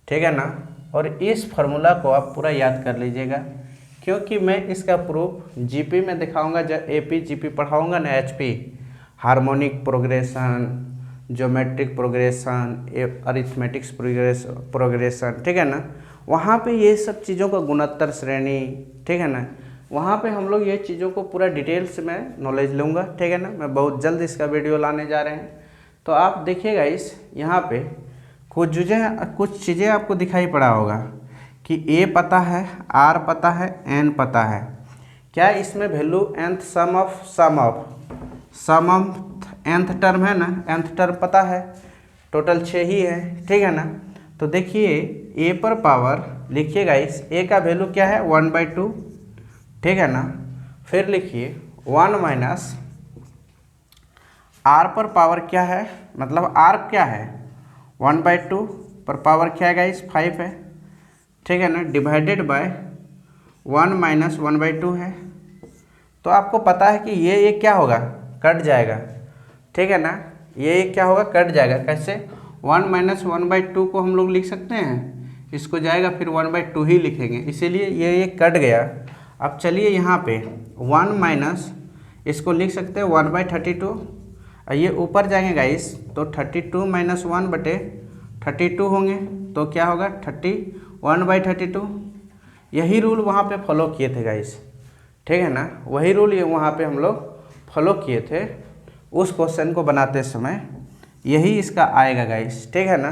ठीक है ना। और इस फार्मूला को आप पूरा याद कर लीजिएगा, क्योंकि मैं इसका प्रूफ जीपी में दिखाऊंगा। जब एपी जीपी पढ़ाऊंगा ना, HP harmonic progression, geometric progression, arithmetics progression, ठीक है ना। वहाँ पे ये सब चीज़ों का गुणोत्तर श्रेणी, ठीक है ना, वहाँ पे हम लोग ये चीज़ों को पूरा डिटेल्स में नॉलेज लूँगा, ठीक है ना। मैं बहुत जल्द इसका वीडियो लाने जा रहे हैं। तो आप देखिएगा इस यहाँ पे कुछ चीज़ें आपको दिखाई पड़ा होगा कि ए पता है, आर पता है, एन पता है। क्या इसमें value nth sum of nth term है ना, nth टर्म पता है, टोटल 6 ही है, ठीक है ना। तो देखिए a पर पावर लिखिएगा, इस a का वैल्यू क्या है 1/2, ठीक है ना। फिर लिखिए 1 - r पर पावर क्या है, मतलब r क्या है 1/2 पर पावर क्या है गाइस 5 है, ठीक है ना, डिवाइडेड बाय 1 माइनस 1/2 है। तो आपको पता है कि ये क्या होगा, कट जाएगा, ठीक है ना। ये क्या होगा, कट जाएगा। कैसे, 1 माइनस 1/2 को हम लोग लिख सकते हैं, इसको जाएगा फिर 1/2 ही लिखेंगे, इसीलिए ये कट गया। अब चलिए यहाँ पे 1 माइनस, इसको लिख सकते हैं 1/32, और ये ऊपर जाएंगे गाइस तो 32 माइनस 1/32 होंगे, तो क्या होगा 31/32। यही रूल वहाँ पे फॉलो किए थे गाइस, ठीक है ना, वही रूल ये वहाँ पे हम लोग फॉलो किए थे उस क्वेश्चन को बनाते समय, यही इसका आएगा गाइस, ठीक है ना।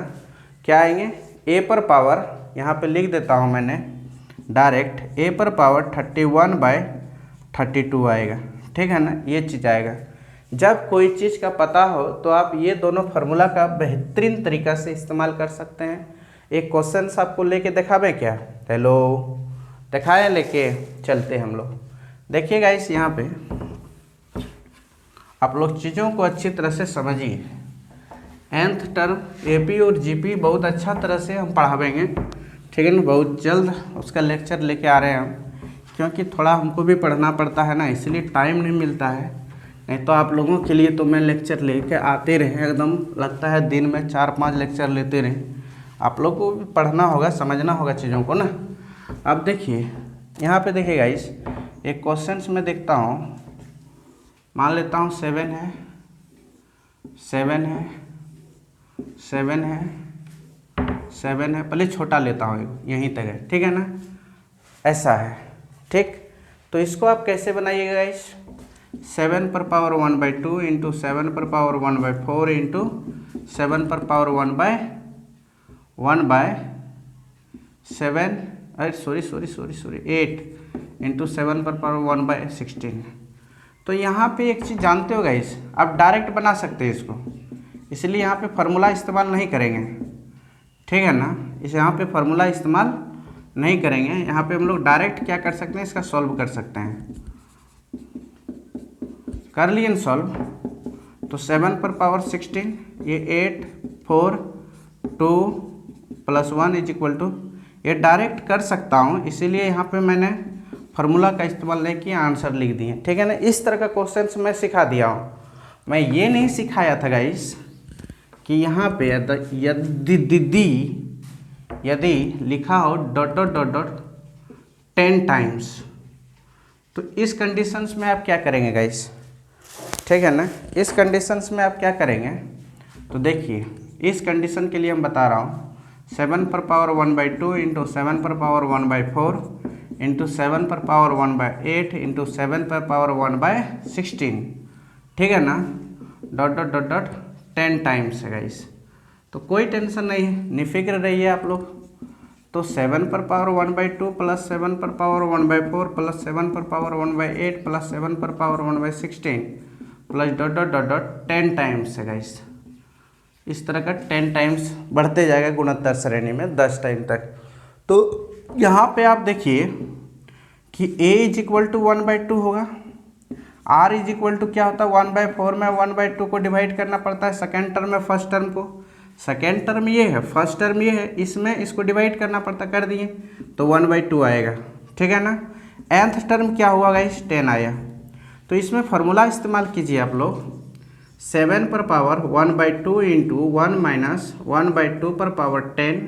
क्या आएंगे, a पर पावर, यहाँ पे लिख देता हूँ मैंने डायरेक्ट, a पर पावर 31/32 आएगा, ठीक है ना, ये चीज़ आएगा। जब कोई चीज़ का पता हो तो आप ये दोनों फार्मूला का बेहतरीन तरीका से इस्तेमाल कर सकते हैं। एक क्वेश्चन आपको लेके दिखावे क्या, हेलो दिखाए, लेके चलते हम लोग। देखिए गाइस यहाँ पे आप लोग चीज़ों को अच्छी तरह से समझिए। nth टर्म एपी और जीपी बहुत अच्छा तरह से हम पढ़ावेंगे, ठीक है ना। बहुत जल्द उसका लेक्चर लेके आ रहे हैं हम, क्योंकि थोड़ा हमको भी पढ़ना पड़ता है ना, इसलिए टाइम नहीं मिलता है। नहीं तो आप लोगों के लिए तो मैं लेक्चर लेके आते रहे, एकदम लगता है दिन में 4-5 लेक्चर लेते रहे। आप लोग को भी पढ़ना होगा, समझना होगा चीज़ों को ना। अब देखिए यहाँ पे देखिए गाइस, एक क्वेश्चन में देखता हूँ, मान लेता हूँ 7 है, 7 है, 7 है, 7 है, पहले छोटा लेता हूँ, यहीं तक है, ठीक है ना, ऐसा है, ठीक। तो इसको आप कैसे बनाइएगा गाइस, 7 पर पावर 1/2 इंटू 7 पर पावर 1/4 इंटू 7 पर पावर 1/7, अरे सॉरी 8 इंटू 7 पर पावर 1/16। तो यहाँ पे एक चीज़ जानते हो गाइस, आप डायरेक्ट बना सकते हैं इसको, इसलिए यहाँ पे फार्मूला इस्तेमाल नहीं करेंगे, ठीक है ना। इस यहाँ पे फार्मूला इस्तेमाल नहीं करेंगे, यहाँ पे हम लोग डायरेक्ट क्या कर सकते हैं, इसका सॉल्व कर सकते हैं। कर लिए सॉल्व, तो 7 पर पावर 16, ये 8 4 2 + 1 = ये डायरेक्ट कर सकता हूँ, इसीलिए यहाँ पे मैंने फार्मूला का इस्तेमाल नहीं किया, आंसर लिख दिए, ठीक है ना। इस तरह का क्वेश्चन मैं सिखा दिया हूँ। मैं ये नहीं सिखाया था गाइस कि यहाँ पे यदि लिखा हो ... 10 टाइम्स, तो इस कंडीशंस में आप क्या करेंगे गाइस, ठीक है ना। इस कंडीशंस में आप क्या करेंगे, तो देखिए इस कंडीशन के लिए हम बता रहा हूँ, 7 पर पावर 1/2 इंटू 7 पर पावर 1/4 इंटू 7 पर पावर 1/8 इंटू 7 पर पावर 1/16, ठीक है ना, ... 10 टाइम्स है गाइस। तो कोई टेंशन नहीं है, निफिक्र रहिए आप लोग। तो 7 पर पावर 1/2 प्लस 7 पर पावर 1/4 प्लस 7 पर पावर 1/8 प्लस 7 पर पावर 1/16 प्लस ... 10 टाइम्स है गाइस। इस तरह का 10 टाइम्स बढ़ते जाएगा गुणोत्तर श्रेणी में 10 टाइम तक। तो यहाँ पे आप देखिए कि a = 1/2 होगा, r = क्या होता है 1/4 में 1/2 को डिवाइड करना पड़ता है सेकेंड टर्म में फर्स्ट टर्म को। सेकेंड टर्म ये है, फर्स्ट टर्म ये है, इसमें इसको डिवाइड करना पड़ता, कर दिए तो 1/2 आएगा, ठीक है ना। nth टर्म क्या हुआ गाइस, 10 आया। तो इसमें फार्मूला इस्तेमाल कीजिए आप लोग, 7 पर पावर 1/2 इंटू 1 माइनस 1/2 पर पावर 10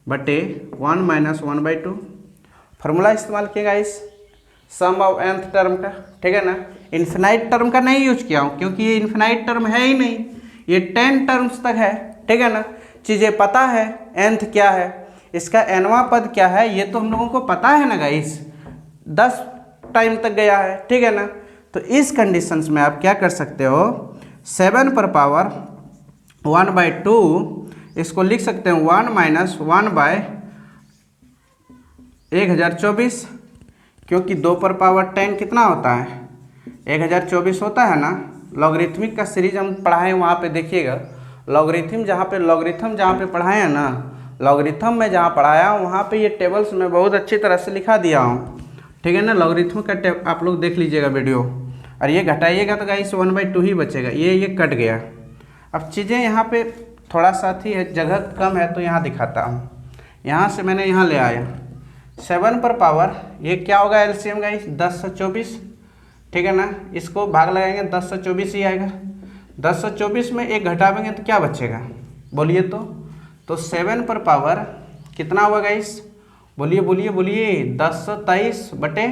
बटे 1 माइनस 1/2। फार्मूला इस्तेमाल किएगा इस सम ऑफ nth टर्म का, ठीक है ना। इन्फिनाइट टर्म का नहीं यूज किया हूँ, क्योंकि ये इन्फिनाइट टर्म है ही नहीं, ये 10 टर्म्स तक है, ठीक है ना। चीज़ें पता है nth क्या है, इसका nवां पद क्या है, ये तो हम लोगों को पता है ना गाइस, 10 टाइम तक गया है, ठीक है ना। तो इस कंडीशंस में आप क्या कर सकते हो, 7 पर पावर 1/2 इसको लिख सकते हैं 1 माइनस 1/1024, क्योंकि 2 पर पावर 10 कितना होता है, 1024 होता है ना। लॉगरिथमिक का सीरीज हम पढ़ाए वहाँ पे देखिएगा, लॉगरिथम जहाँ पे पढ़ाए हैं ना, लॉगरिथम में जहाँ पढ़ाया हूँ वहाँ पे ये टेबल्स में बहुत अच्छी तरह से लिखा दिया हूँ, ठीक है ना। लॉगरिथम का आप लोग देख लीजिएगा वीडियो, और ये घटाइएगा तो गाइस 1/2 ही बचेगा, ये कट गया। अब चीज़ें यहाँ पे थोड़ा सा थी है, जगह कम है तो यहाँ दिखाता हूँ, यहाँ से मैंने यहाँ ले आया 7 पर पावर ये क्या होगा एलसीएम गाइस 10 से 24, ठीक है ना। इसको भाग लगाएंगे 10 से 24 ही आएगा। 10 से 24 में एक घटावेंगे तो क्या बचेगा बोलिए तो 7 पर पावर कितना हुआ गाइस, बोलिए बोलिए बोलिए 10 से 23 बटे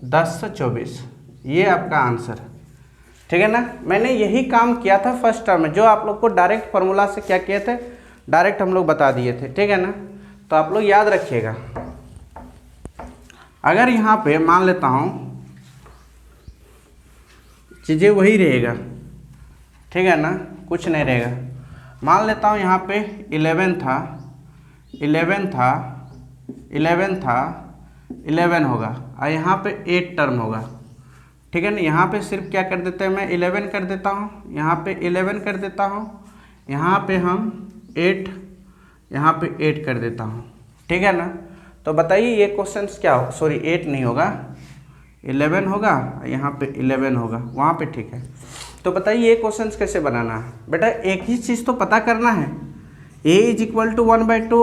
10 से 24, ये आपका आंसर, ठीक है ना। मैंने यही काम किया था फर्स्ट टर्म में, जो आप लोग को डायरेक्ट फार्मूला से क्या किए थे, डायरेक्ट हम लोग बता दिए थे, ठीक है ना। तो आप लोग याद रखिएगा। अगर यहाँ पे मान लेता हूँ चीज़ें वही रहेगा, ठीक है ना, कुछ नहीं रहेगा। मान लेता हूँ यहाँ पे 11 था 11 होगा और यहाँ पे 8 टर्म होगा, ठीक है ना। यहाँ पे सिर्फ क्या कर देते हैं, मैं 11 कर देता हूँ, यहाँ पे 11 कर देता हूँ, यहाँ पे हम 8, यहाँ पे 8 कर देता हूँ, ठीक है ना। तो बताइए ये क्वेश्चंस क्या हो, सॉरी 8 नहीं होगा, 11 होगा, यहाँ पे 11 होगा, वहाँ पे ठीक है। तो बताइए ये क्वेश्चंस कैसे बनाना है बेटा, एक ही चीज़ तो पता करना है। a is equal to 1/2,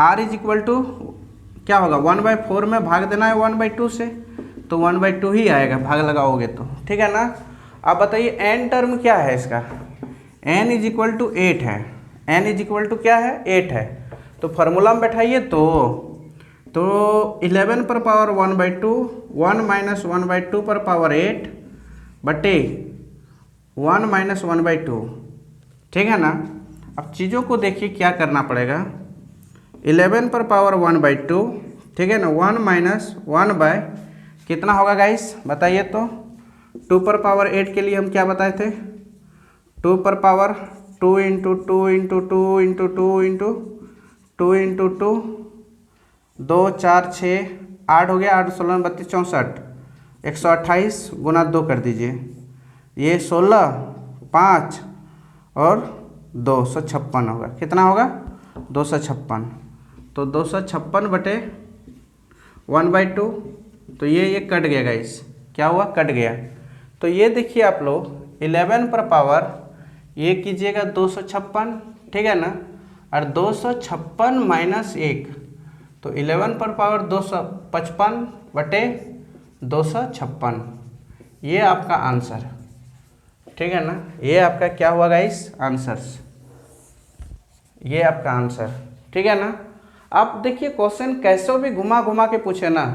r is equal to क्या होगा 1/4 में भाग देना है 1/2 से, तो 1/2 ही आएगा भाग लगाओगे तो, ठीक है ना। अब बताइए n टर्म क्या है इसका, n इज इक्वल टू 8 है, n इज इक्वल टू क्या है 8 है। तो फार्मूला में बैठाइए तो 11 पर पावर 1/2, 1 माइनस 1/2 पर पावर 8 बटे 1 माइनस 1/2, ठीक है ना। अब चीज़ों को देखिए क्या करना पड़ेगा, 11 पर पावर 1/2, ठीक है ना, 1 माइनस 1 बाय कितना होगा गाइस बताइए तो। 2 पर पावर 8 के लिए हम क्या बताए थे, 2 पर power 2 into 2 into 2 into 2 into 2 into 2, 2 4 6 8 हो गया, 8 16 32 64, 128 गुना 2 कर दीजिए, ये 16 5 और 256 होगा, कितना होगा 256। तो 256 बटे 1/2, तो ये कट गया गाइस, क्या हुआ कट गया। तो ये देखिए आप लोग 11 पर पावर ये कीजिएगा 256, ठीक है ना, और 256 माइनस 1, तो 11 पर पावर 255 बटे 256, ये आपका आंसर, ठीक है ना। ये आपका क्या हुआ गाइस आंसर्स, ये आपका आंसर, ठीक है ना। आप देखिए क्वेश्चन कैसे भी घुमा घुमा के पूछे ना,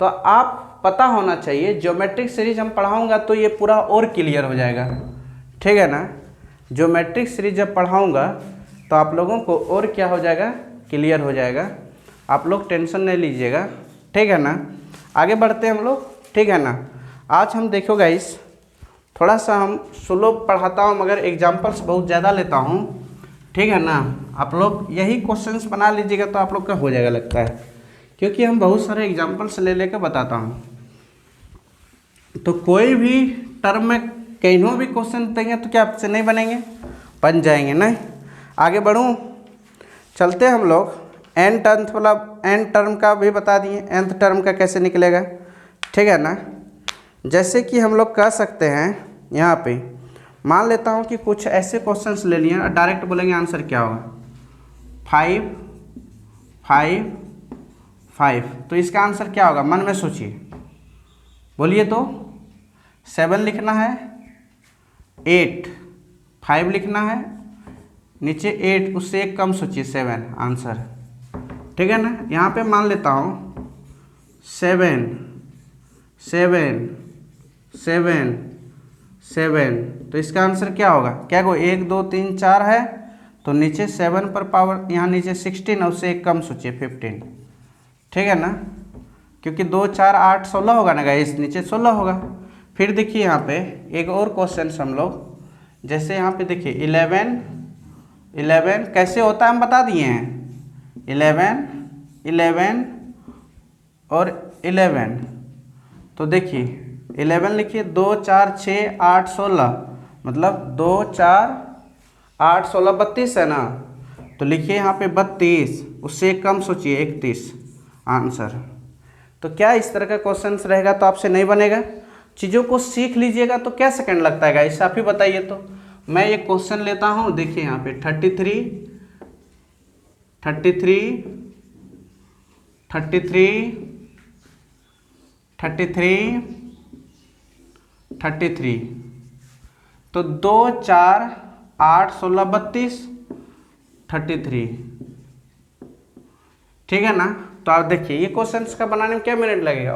तो आप पता होना चाहिए, ज्योमेट्रिक सीरीज हम पढ़ाऊंगा तो ये पूरा और क्लियर हो जाएगा, ठीक है ना। ज्योमेट्रिक सीरीज जब पढ़ाऊंगा तो आप लोगों को और क्या हो जाएगा क्लियर हो जाएगा, आप लोग टेंशन नहीं लीजिएगा, ठीक है ना। आगे बढ़ते हैं हम लोग, ठीक है ना। आज हम देखो गाइस थोड़ा सा हम स्लो पढ़ाता हूँ मगर एग्जाम्पल्स बहुत ज़्यादा लेता हूँ, ठीक है ना। आप लोग यही क्वेश्चंस बना लीजिएगा तो आप लोग का हो जाएगा लगता है, क्योंकि हम बहुत सारे एग्जाम्पल्स ले लेकर बताता हूँ। तो कोई भी टर्म में कहीं भी क्वेश्चन देंगे तो क्या आपसे नहीं बनेंगे, बन जाएंगे नहीं। आगे बढ़ूँ, चलते हम लोग एन टर्म वाला, एन टर्म का भी बता दिए, nth टर्म का कैसे निकलेगा, ठीक है ना। जैसे कि हम लोग कह सकते हैं यहाँ पे, मान लेता हूँ कि कुछ ऐसे क्वेश्चंस ले लिए और डायरेक्ट बोलेंगे आंसर क्या होगा 5 5 5, तो इसका आंसर क्या होगा मन में सोचिए, बोलिए तो। 7 लिखना है, 8 5 लिखना है, नीचे 8 उससे एक कम सोचिए 7 आंसर, ठीक है ना। यहाँ पे मान लेता हूँ 7 7 7 7, तो इसका आंसर क्या होगा, क्या को 1 2 3 4 है, तो नीचे 7 पर पावर यहाँ नीचे 16 और उससे एक कम सोचिए 15, ठीक है ना, क्योंकि 2 4 8 16 होगा ना गाइस, नीचे 16 होगा। फिर देखिए यहाँ पे एक और क्वेश्चन हम लोग, जैसे यहाँ पे देखिए 11 कैसे होता है हम बता दिए हैं, 11 और 11, तो देखिए 11 लिखिए 2 4 6 8 16, मतलब 2 4 8 16 32 है ना, तो लिखिए यहाँ पे 32, उससे एक कम सोचिए 31 आंसर। तो क्या इस तरह का क्वेश्चन रहेगा तो आपसे नहीं बनेगा, चीज़ों को सीख लीजिएगा। तो क्या सेकंड लगता है गाइस आप ही बताइए। तो मैं ये क्वेश्चन लेता हूँ, देखिए यहाँ पे 33 33 33 तो 2 4 8 16 32 33। ठीक है ना। तो आप देखिए ये क्वेश्चन का बनाने में क्या मिनट लगेगा।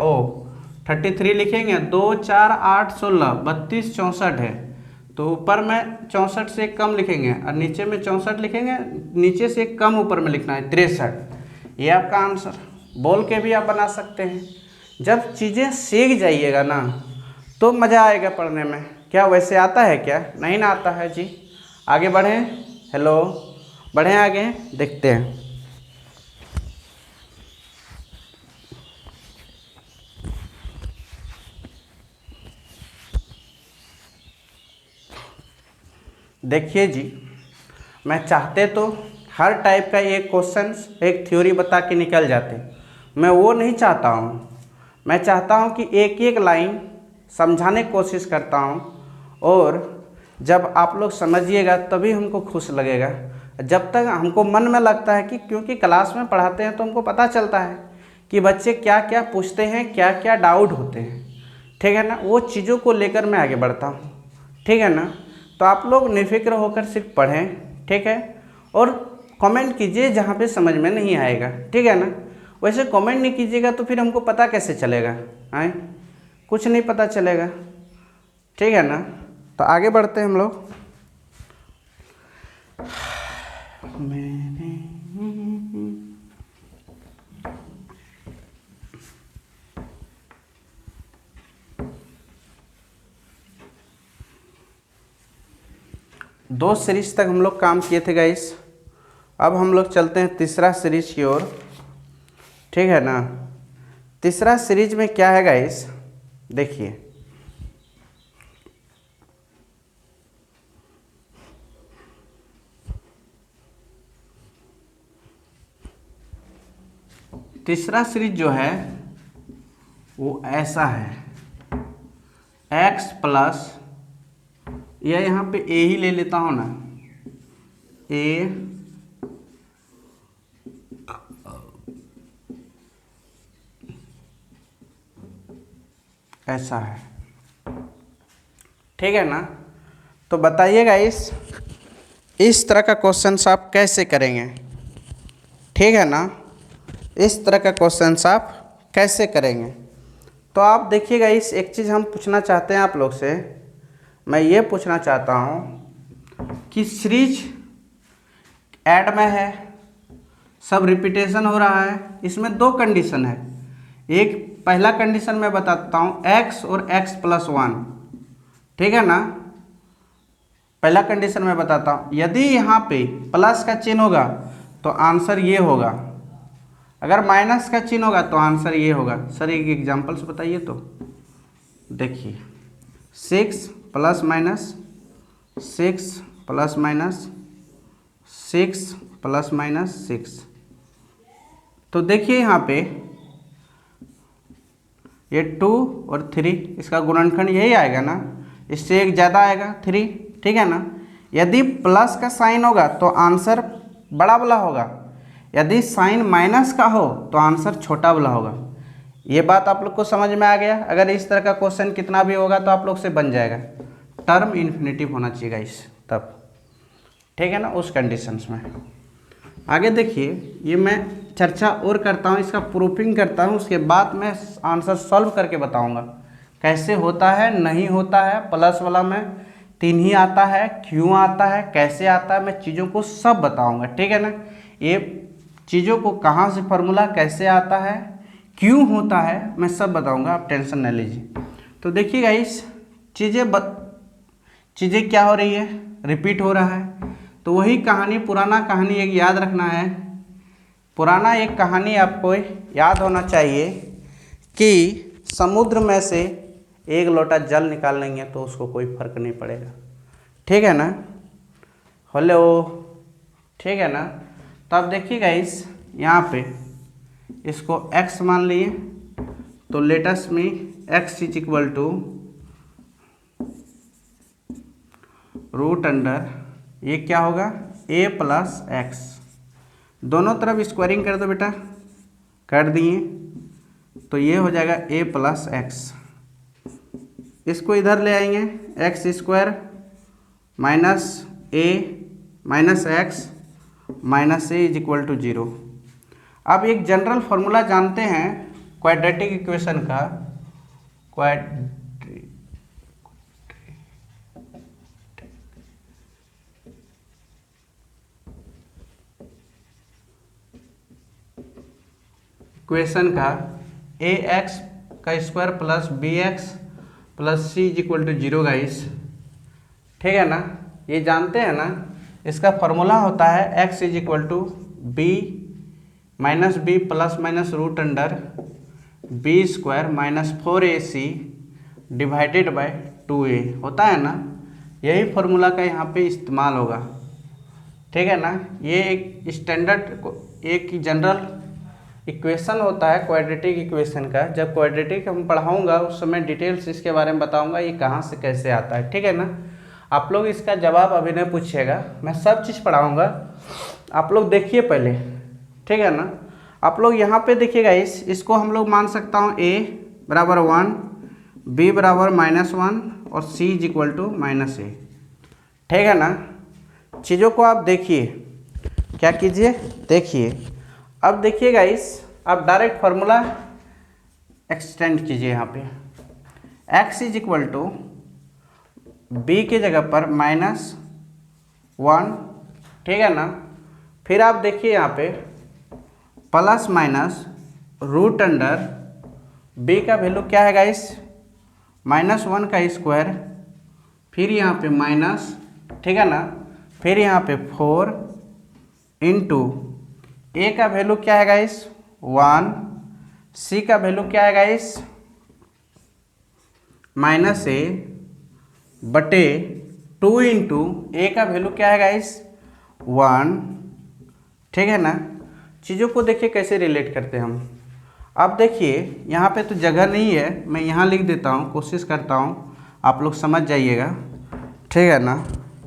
33 लिखेंगे, 2 4 8 16 32 64 है, तो ऊपर में 64 से एक कम लिखेंगे और नीचे में 64 लिखेंगे, नीचे से एक कम ऊपर में लिखना है 63। ये आपका आंसर। बोल के भी आप बना सकते हैं। जब चीज़ें सीख जाइएगा ना तो मज़ा आएगा पढ़ने में। क्या वैसे आता है क्या? नहीं ना आता है जी। आगे बढ़ें। हेलो, बढ़ें आगे, देखते हैं। देखिए जी, मैं चाहते तो हर टाइप का एक क्वेश्चंस एक थ्योरी बता के निकल जाते, मैं वो नहीं चाहता हूँ। मैं चाहता हूँ कि एक एक लाइन समझाने की कोशिश करता हूँ, और जब आप लोग समझिएगा तभी हमको खुश लगेगा। जब तक हमको मन में लगता है कि क्योंकि क्लास में पढ़ाते हैं तो हमको पता चलता है कि बच्चे क्या क्या पूछते हैं, क्या क्या डाउट होते हैं। ठीक है ना, वो चीज़ों को लेकर मैं आगे बढ़ता हूँ। ठीक है ना। तो आप लोग निफिक्र होकर सिर्फ पढ़ें। ठीक है, और कमेंट कीजिए जहाँ पे समझ में नहीं आएगा। ठीक है ना। वैसे कमेंट नहीं कीजिएगा तो फिर हमको पता कैसे चलेगा? आए, कुछ नहीं पता चलेगा। ठीक है ना। तो आगे बढ़ते हैं हम लोग। दो सीरीज तक हम लोग काम किए थे गाइस। अब हम लोग चलते हैं तीसरा सीरीज की ओर। ठीक है ना। तीसरा सीरीज में क्या है गाइस, देखिए। तीसरा सीरीज जो है वो ऐसा है, x प्लस, या यहाँ पे a ही ले लेता हूँ ना, a ऐसा है। ठीक है ना। तो बताइएगा इस तरह का क्वेश्चन आप कैसे करेंगे? ठीक है ना, इस तरह का क्वेश्चन आप कैसे करेंगे? तो आप देखिएगा, एक चीज़ हम पूछना चाहते हैं आप लोग से। मैं ये पूछना चाहता हूँ कि सीरीज ऐड में है, सब रिपीटेशन हो रहा है, इसमें दो कंडीशन है। एक पहला कंडीशन मैं बताता हूँ, x और x प्लस 1। ठीक है ना। पहला कंडीशन मैं बताता हूँ, यदि यहाँ पे प्लस का चिन्ह होगा तो आंसर ये होगा, अगर माइनस का चिन्ह होगा तो आंसर ये होगा। सर एक एग्जांपल से बताइए तो। देखिए 6 plus minus 6 plus minus 6 plus minus 6। तो देखिए यहाँ पे ये 2 और 3, इसका गुणनखंड यही आएगा ना, इससे एक ज़्यादा आएगा 3। ठीक है ना। यदि प्लस का साइन होगा तो आंसर बड़ा वाला होगा, यदि साइन माइनस का हो तो आंसर छोटा वाला होगा। ये बात आप लोग को समझ में आ गया? अगर इस तरह का क्वेश्चन कितना भी होगा तो आप लोग से बन जाएगा। टर्म इन्फिनेटिव होना चाहिए इस तब। ठीक है ना, उस कंडीशंस में। आगे देखिए, ये मैं चर्चा और करता हूँ, इसका प्रूफिंग करता हूँ, उसके बाद मैं आंसर सॉल्व करके बताऊँगा कैसे होता है, नहीं होता है। प्लस वाला में 3 ही आता है, क्यों आता है, कैसे आता है, मैं चीज़ों को सब बताऊँगा। ठीक है ना। ये चीज़ों को कहाँ से फार्मूला कैसे आता है, क्यों होता है, मैं सब बताऊँगा, आप टेंशन न लीजिए। तो देखिएगा चीज़ें क्या हो रही है, रिपीट हो रहा है। तो वही कहानी, पुराना कहानी एक याद रखना है। पुराना एक कहानी आपको याद होना चाहिए कि समुद्र में से एक लोटा जल निकाल लेंगे तो उसको कोई फर्क नहीं पड़ेगा। ठीक है ना। हेलो, ठीक है ना। तो आप देखिएगा यहाँ पे इसको x मान लिए, तो लेटस में x is equal to root under, ये क्या होगा, a प्लस एक्स। दोनों तरफ स्क्वायरिंग कर दो बेटा, कर दिए, तो ये हो जाएगा a प्लस एक्स। इसको इधर ले आएंगे, x square minus a minus x minus a is equal to 0। अब एक जनरल फार्मूला जानते हैं क्वाड्रेटिक इक्वेशन का, इक्वेशन का ए एक्स का square plus b x plus c is equal to 0 guys, ठीक है ना। ये जानते हैं ना, इसका फॉर्मूला होता है x is equal to b minus b plus minus root under b square minus 4ac divided by 2a, होता है ना। यही फार्मूला का यहाँ पे इस्तेमाल होगा, ठीक है ना। ये एक स्टैंडर्ड एक जनरल इक्वेशन होता है क्वाड्रेटिक इक्वेशन का। जब क्वाड्रेटिक हम पढ़ाऊँगा उस समय डिटेल्स इसके बारे में बताऊँगा, ये कहाँ से कैसे आता है, ठीक है ना। आप लोग इसका जवाब अभी नहीं पूछिएगा, मैं सब चीज़ पढ़ाऊँगा, आप लोग देखिए पहले, ठीक है ना। आप लोग यहाँ पे देखिएगा, इसको हम लोग मान सकता हूँ a बराबर 1, b बराबर -1 और c is equal to -a, ठीक है ना। चीज़ों को आप देखिए, क्या कीजिए देखिए। अब देखिएगा आप डायरेक्ट फार्मूला एक्सटेंड कीजिए यहाँ पे, x is equal to b के जगह पर -1, ठीक है ना। फिर आप देखिए यहाँ पे plus minus root under b का वैल्यू क्या है गाइस, -1 का स्क्वायर, फिर यहाँ पे माइनस, ठीक है ना। फिर यहाँ पे 4 इंटू a का वैल्यू क्या है गाइस 1, c का वैल्यू क्या है गाइस -a बटे 2 इंटू a का वैल्यू क्या है गाइस 1, ठीक है ना। चीज़ों को देखिए कैसे रिलेट करते हैं हम। अब देखिए यहाँ पे तो जगह नहीं है, मैं यहाँ लिख देता हूँ, कोशिश करता हूँ आप लोग समझ जाइएगा, ठीक है ना,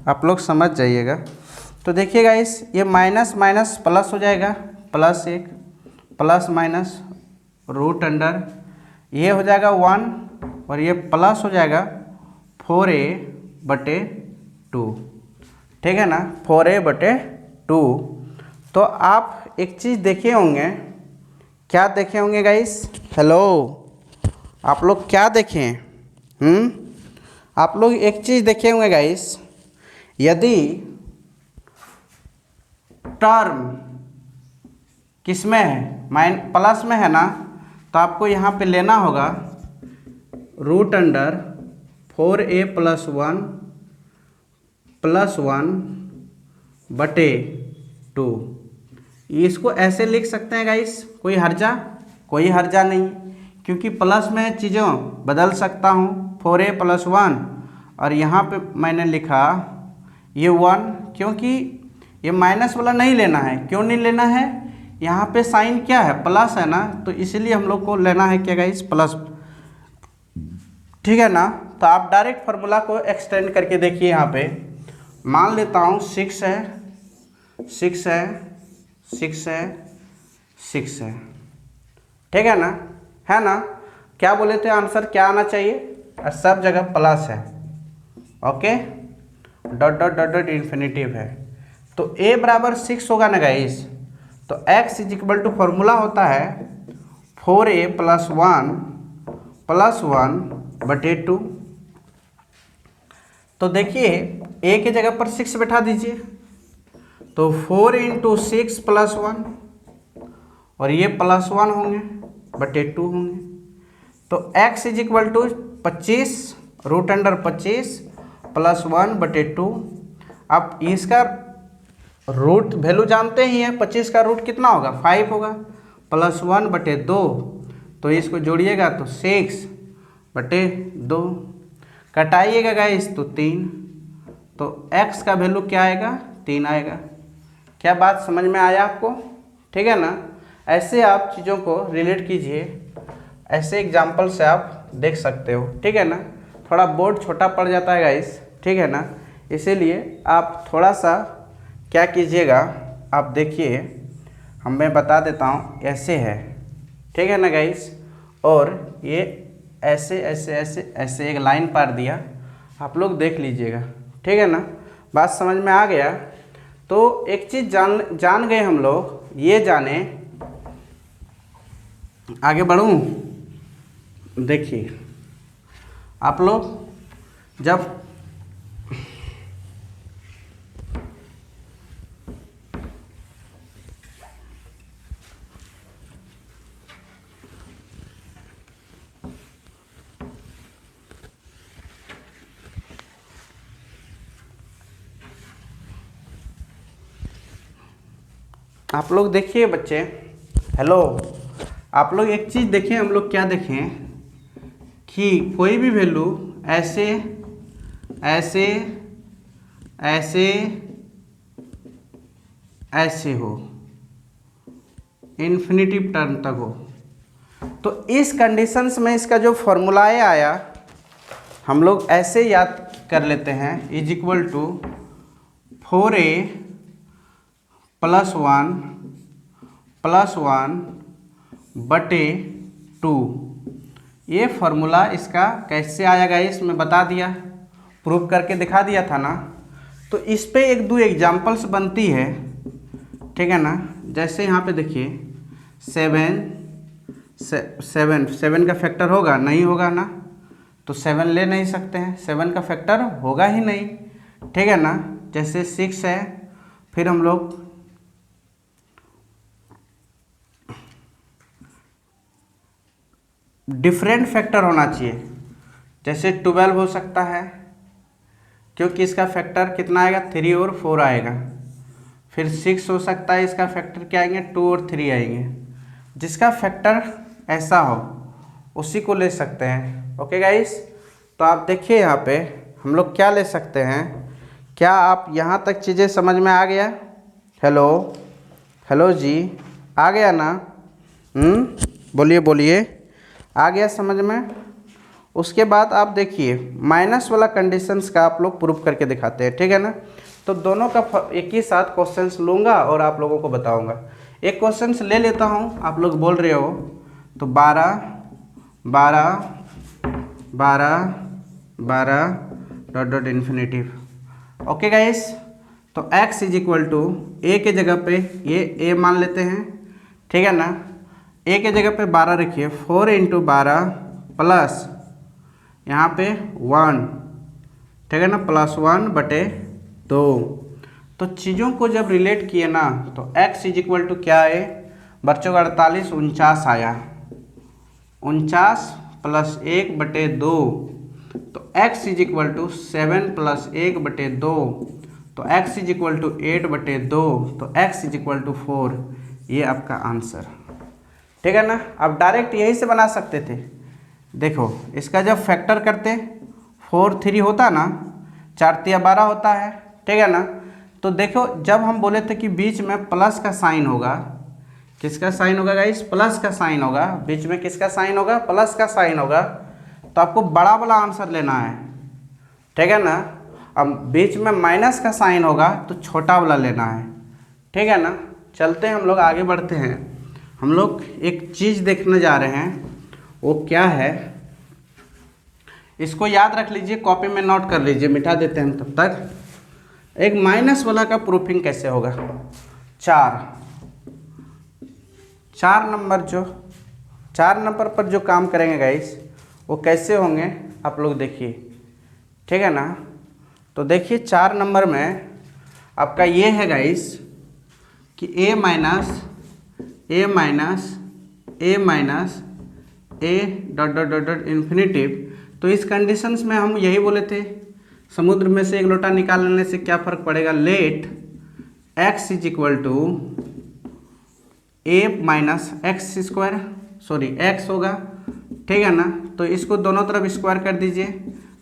आप लोग समझ जाइएगा। तो देखिए गाइस ये माइनस माइनस प्लस हो जाएगा, +1 प्लस माइनस रूट अंडर ये हो जाएगा 1 और ये प्लस हो जाएगा 4a बटे 2, ठीक है ना, 4a बटे 2। तो आप एक चीज़ देखे होंगे, क्या देखे होंगे गाइस, हेलो आप लोग क्या देखें, आप लोग एक चीज़ देखे होंगे गाइस, यदि टर्म किस में है, प्लस में है ना, तो आपको यहाँ पे लेना होगा रूट अंडर 4a प्लस 1 बटे 2। इसको ऐसे लिख सकते हैं गाइस, कोई हर्जा नहीं, क्योंकि प्लस में चीज़ों बदल सकता हूँ, 4a प्लस 1 और यहाँ पे मैंने लिखा ये 1, क्योंकि ये माइनस वाला नहीं लेना है। क्यों नहीं लेना है, यहाँ पे साइन क्या है प्लस है ना, तो इसलिए हम लोग को लेना है क्या गाइस प्लस, ठीक है ना। तो आप डायरेक्ट फार्मूला को एक्सटेंड करके देखिए, यहाँ पे मान लेता हूँ 6 है 6 है 6 है 6 है, ठीक है ना, क्या बोले थे आंसर क्या आना चाहिए, सब जगह प्लस है, okay, dot dot dot dot infinitive है, तो a बराबर 6 होगा ना गाइस। तो x is equal to formula होता है 4a प्लस 1 बटे 2। तो देखिए a के जगह पर 6 बैठा दीजिए, तो 4 इंटू 6 प्लस 1 और ये प्लस 1 होंगे बटे 2 होंगे। तो x is equal to 25 root under 25 plus 1 बटे 2। अब इसका रूट वैल्यू जानते ही हैं, 25 का रूट कितना होगा 5 होगा, प्लस 1 बटे 2, तो इसको जोड़िएगा तो 6 बटे 2, कटाइएगा गाइस तो 3, तो x का वैल्यू क्या आएगा 3 आएगा। क्या बात समझ में आया आपको, ठीक है ना। ऐसे आप चीज़ों को रिलेट कीजिए, ऐसे एग्जाम्पल से आप देख सकते हो, ठीक है ना। थोड़ा बोर्ड छोटा पड़ जाता है गाइस, ठीक है ना, इसीलिए आप थोड़ा सा क्या कीजिएगा, आप देखिए मैं बता देता हूँ, ऐसे है ठीक है ना गाइस। और ये ऐसे ऐसे ऐसे ऐसे एक लाइन पार दिया, आप लोग देख लीजिएगा, ठीक है ना। बात समझ में आ गया। तो एक चीज़ जान गए हम लोग, ये जाने, आगे बढ़ूँ। देखिए आप लोग जब आप लोग देखिए बच्चे, हेलो, आप लोग एक चीज़ देखें, हम लोग क्या देखें कि कोई भी वैल्यू ऐसे ऐसे ऐसे ऐसे हो, इन्फिनिटिव टर्म तक हो, तो इस कंडीशंस में इसका जो फॉर्मूलाए आया हम लोग ऐसे याद कर लेते हैं, is equal to 4a plus one बटे 2। ये फार्मूला इसका कैसे आएगा इसमें बता दिया, प्रूव करके दिखा दिया था ना। तो इस पे एक दो एग्जांपल्स बनती है, ठीक है ना। जैसे यहाँ पे देखिए 7 का फैक्टर होगा, नहीं होगा ना, तो 7 ले नहीं सकते हैं, 7 का फैक्टर होगा ही नहीं, ठीक है ना। जैसे 6 है, फिर हम लोग डिफरेंट फैक्टर होना चाहिए, जैसे 12 हो सकता है, क्योंकि इसका फैक्टर कितना आएगा, 3 और 4 आएगा। फिर 6 हो सकता है, इसका फैक्टर क्या आएंगे, 2 और 3 आएंगे। जिसका फैक्टर ऐसा हो उसी को ले सकते हैं। ओके गाइस, तो आप देखिए यहाँ पे हम लोग क्या ले सकते हैं। क्या आप यहाँ तक चीज़ें समझ में आ गया? हेलो हेलो जी, आ गया ना? बोलिए बोलिए, आ गया समझ में? उसके बाद आप देखिए माइनस वाला कंडीशंस का आप लोग प्रूफ करके दिखाते हैं, ठीक है ना। तो दोनों का एक ही साथ क्वेश्चंस लूँगा और आप लोगों को बताऊंगा। एक क्वेश्चंस ले लेता हूँ, आप लोग बोल रहे हो तो 12 12 12 12 dot dot infinitive. Okay guys, तो x इज इक्वल टू ए के जगह पे ये a मान लेते हैं, ठीक है ना। a के जगह पे 12 रखिए, 4 × 12 प्लस यहाँ पे 1, ठीक है ना, +1 बटे 2। तो चीज़ों को जब रिलेट किए ना तो x इज इक्वल टू क्या है बच्चों का, 48 49 आया, 49 + 1 बटे 2। तो x इज इक्वल टू 7 + 1 बटे 2, तो x इज इक्वल टू 8 बटे 2, तो x इज इक्वल टू 4। ये आपका आंसर, ठीक है ना। आप डायरेक्ट यही से बना सकते थे। देखो इसका जब फैक्टर करते 4 3 होता ना, 4 × 12 होता है, ठीक है ना। तो देखो जब हम बोले थे कि बीच में प्लस का साइन होगा, किसका साइन होगा गाइस, प्लस का साइन होगा, बीच में किसका साइन होगा, प्लस का साइन होगा। तो आपको बड़ा वाला आंसर लेना है, ठीक है ना। अब बीच में माइनस का साइन होगा तो छोटा वाला लेना है, ठीक है ना। चलते हैं हम लोग आगे बढ़ते हैं। हम लोग एक चीज़ देखने जा रहे हैं, वो क्या है इसको याद रख लीजिए, कॉपी में नोट कर लीजिए, मिटा देते हैं तब तक। एक माइनस वाला का प्रूफिंग कैसे होगा, 4 नंबर पर जो काम करेंगे गाइस वो कैसे होंगे आप लोग देखिए, ठीक है ना। तो देखिए 4 नंबर में आपका ये है गाइस कि a minus a dot dot dot dot infinitive. तो इस कंडीशंस में हम यही बोले थे, समुद्र में से एक लोटा निकाल लेने से क्या फ़र्क पड़ेगा, let x is equal to a minus x होगा, ठीक है ना। तो इसको दोनों तरफ स्क्वायर कर दीजिए,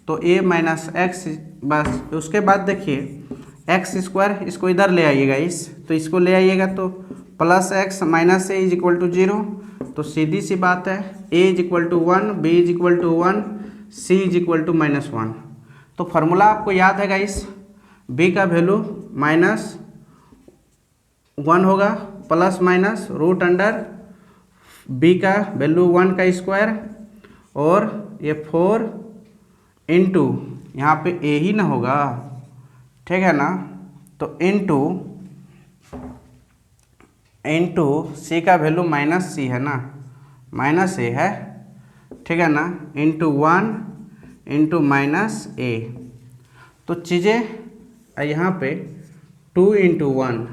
तो a माइनस x, बस। उसके बाद देखिए x², इसको इधर ले आइएगा, तो इसको ले आइएगा तो +x minus a is equal to 0। तो सीधी सी बात है, a is equal to 1, b is equal to 1, c is equal to -1। तो फार्मूला आपको याद है गाइस, b का वैल्यू -1 होगा, प्लस माइनस √√, बी का वैल्यू 1 का स्क्वायर और ये 4 इंटू यहाँ पे ए ही ना होगा, ठीक है ना, तो इंटू सी का वैल्यू माइनस सी है ना, माइनस ए है, ठीक है ना, इंटू 1 इंटू माइनस ए। तो चीज़ें यहाँ पे 2 इंटू 1,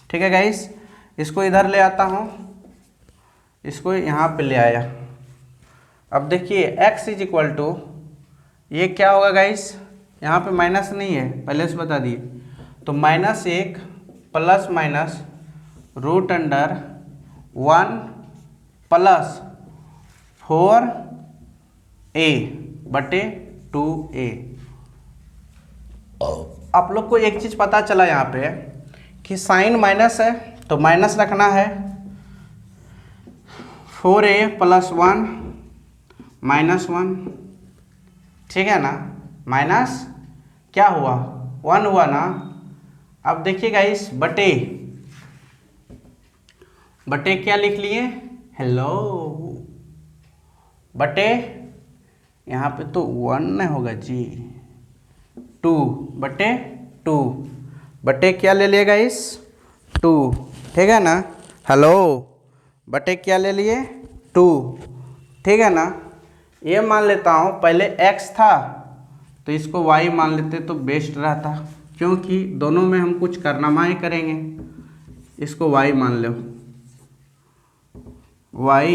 ठीक है गाइस। इसको इधर ले आता हूँ, इसको यहाँ पे ले आया। अब देखिए x इज इक्वल टू, ये क्या होगा गाइस, यहाँ पे माइनस नहीं है, पहले से बता दिए, तो -1 plus minus root under 1 plus 4a बटे 2a। आप लोग को एक चीज़ पता चला यहाँ पे कि साइन माइनस है तो माइनस रखना है, 4a प्लस 1 -1, ठीक है ना, माइनस क्या हुआ 1 हुआ ना। अब देखिएगा इस बटे क्या लिख लिए, हेलो, बटे यहाँ पे तो 1 नहीं होगा जी, 2 बटे 2, बटे क्या ले लिएगा इस 2, ठीक है ना, हेलो, बटे क्या ले लिए 2, ठीक है ना। ये मान लेता हूँ, पहले x था तो इसको y मान लेते तो बेस्ट रहता, क्योंकि दोनों में हम कुछ करनामा ही करेंगे। इसको y मान लो, y